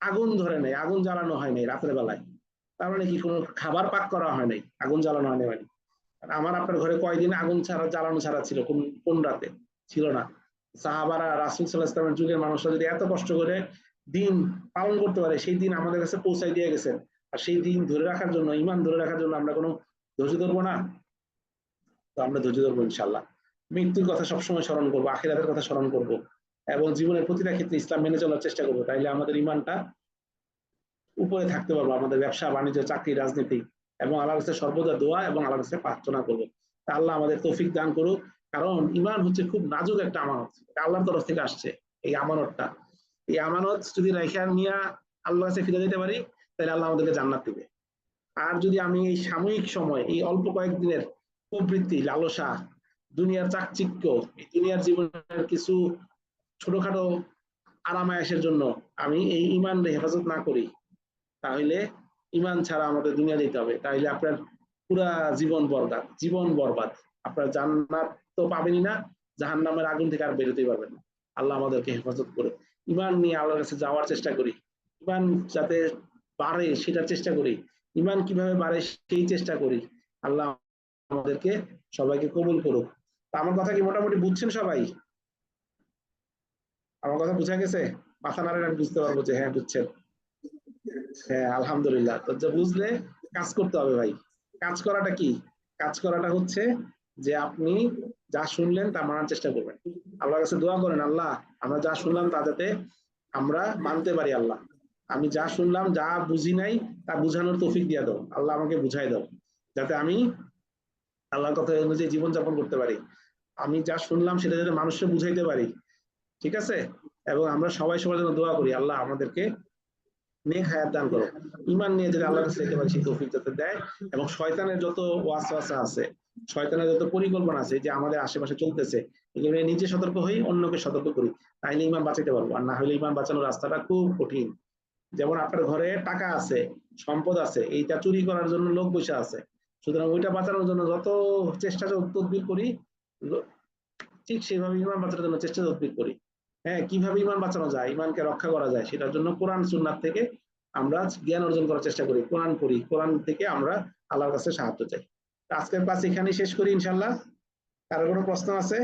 আগুন ধরে নাই, আগুন জ্বালানো হয় নাই রাতের বেলায়। তার মানে কি, কোনো খাবার পাক করা হয় নাই, আগুন জ্বালানো হয় নাই মানে। আমার আপনার ঘরে কয়দিন আগুন ছাড়া, জ্বালানো ছাড়া ছিল? কোন কোন রাতে ছিল না? সাহাবারা, রাসূল সাল্লাল্লাহু আলাইহি ওয়াসাল্লামের যুগের মানুষরা যদি এত কষ্ট করে দিন পালন করতে পারে, সেই দিন আমাদের কাছে পৌঁছাই দিয়ে গেছেন। আর সেই দিন ধরে রাখার জন্য, ঈমান ধরে রাখার জন্য আমরা কোনো ধৈর্য ধরবো না? তো আমরা ধৈর্য ধরবো ইনশাআল্লাহ। মৃত্যুর কথা সবসময় স্মরণ করবো, আখিরাতের কথা স্মরণ করবো, এবং জীবনের প্রতিটা ক্ষেত্রে ইসলাম মেনে চলার চেষ্টা করবো। তাইলে আমাদের ঈমানটা উপরে থাকতে পারবো, আমাদের ব্যবসা বাণিজ্য, চাকরি, রাজনীতি, এবং আল্লাহর কাছে সর্বদা দোয়া এবং আল্লাহর কাছে প্রার্থনা করবো। তা আল্লাহ আমাদের তৌফিক দান করুক। কারণ ঈমান হচ্ছে খুব নাজুক একটা আমানত, আল্লাহর তরফ থেকে আসছে এই আমানতটা। এই আমানত যদি রেখে নিয়ে আল্লাহর কাছে ফিরে যেতে পারি, তাহলে আল্লাহ আমাদেরকে জান্নাত দিবে। আর যদি আমি এই সাময়িক সময়, এই অল্প কয়েকদিনের প্রবৃত্তি, লালসা, দুনিয়ার চাকচিক্য, এই দুনিয়ার জীবনের কিছু ছোটখাটো আরামায়াসের জন্য আমি এই ইমান হেফাজত না করি, তাহলে ইমান ছাড়া আমাদের দুনিয়া দিতে হবে, তাহলে আপনার পুরা জীবন বরবাদ, জীবন বরবাদ। আপনার জান্নাত তো পাবেনই না, জাহান্নামের আগুন থেকে আর বেরোতেই পারবেন না। আল্লাহ আমাদেরকে হেফাজত করে ইমান নিয়ে আল্লাহর কাছে যাওয়ার চেষ্টা করি, ইমান যাতে বাড়ে সেটার চেষ্টা করি, ইমান কিভাবে বাড়ে সেই চেষ্টা করি। আল্লাহ আমাদেরকে সবাইকে কবুল করুক। আমার কথা কি মোটামুটি বুঝছেন সবাই? আমার কথা বুঝা গেছে? মাথা নাড়েন, আমি বুঝতে পারবো যে হ্যাঁ বুঝছেন। হ্যাঁ আলহামদুলিল্লাহ। তো যে বুঝলে কাজ করতে হবে ভাই। কাজ করাটা কি? কাজ করাটা হচ্ছে যে আপনি যা শুনলেন তা মানার চেষ্টা করবেন। আল্লাহর কাছে দোয়া করেন, আল্লাহ আমরা যা শুনলাম তা যাতে আমরা মানতে পারি। আল্লাহ আমি যা শুনলাম, যা বুঝি নাই তা বুঝানোর তৌফিক দিয়ে দাও। আল্লাহ আমাকে বুঝাই দাও, যাতে আমি আল্লাহর কথা অনুযায়ী জীবনযাপন করতে পারি। আমি যা শুনলাম সেটা যাতে মানুষকে বুঝাইতে পারি। ঠিক আছে? এবং আমরা সবাই সবার জন্য দোয়া করি, আল্লাহ আমাদেরকে নেক হায়াত দান করো, ইমান নিয়ে যদি আল্লাহর কাছে যেতে পারি সেই তৌফিক যাতে দেয়। এবং শয়তানের যত ওয়াসওয়াসা আছে, শয়তানের যত পরিকল্পনা আছে যে আমাদের আশেপাশে চলতেছে, এগুলো নিয়ে নিজে সতর্ক হই, অন্যকে সতর্ক করি, তাইলে ইমান বাঁচাতে পারবো। আর না হলে ইমান বাঁচানোর রাস্তাটা খুব কঠিন। যেমন আপনার ঘরে টাকা আছে, সম্পদ আছে, এইটা চুরি করার জন্য লোক বসে আছে, সুতরাং ওইটা বাঁচানোর জন্য যত চেষ্টা তদবির করি, ঠিক সেভাবে ইমান বাঁচানোর জন্য চেষ্টা তদবির করি। হ্যাঁ, কিভাবে ইমান বাঁচানো যায়, ইমানকে রক্ষা করা যায়, সেটার জন্য কোরআন সুন্নাত থেকে আমরা জ্ঞান অর্জন করার চেষ্টা করি, কোরআন পড়ি, কোরআন থেকে আমরা আল্লাহর কাছে সাহায্য চাই। আজকের ক্লাস এখানেই শেষ করি ইনশাল্লাহ। কারো কোনো প্রশ্ন আছে?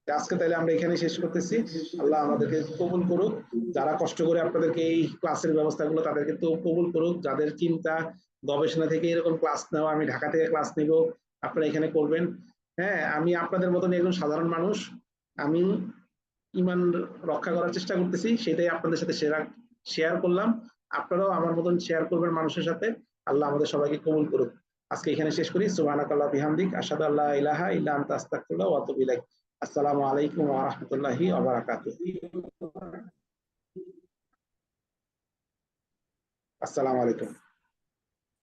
আজকে তাহলে আমরা এখানে শেষ করতেছি। আল্লাহ আমাদেরকে কবুল করুক। যারা কষ্ট করে আপনাদেরকে এই ক্লাসের ব্যবস্থাগুলো, তাদেরকে তো কবুল করুক। যাদের চিন্তা গবেষণা থেকে এরকম ক্লাস নেওয়া, আমি ঢাকা থেকে ক্লাস নিব, আপনারা এখানে করবেন। হ্যাঁ, আমি আপনাদের মতন একজন সাধারণ মানুষ, আমি ইমান রক্ষা করার চেষ্টা করতেছি, সেটাই আপনাদের সাথে শেয়ার করলাম। আপনারাও আমার মতন শেয়ার করবেন মানুষের সাথে। আল্লাহ আমাদের সবাইকে কবুল করুক। আজকে এখানে শেষ করি। সুবহানাকাল্লাহ বিহামদিক, আশহাদু আল্লা ইলাহা ইল্লা আনতা আস্তাগফিরুকা ওয়া আতুবু ইলাইক। আসসালামু আলাইকুম ওয়া রাহমাতুল্লাহি ওয়া বারাকাতুহু। আসসালামু আলাইকুম।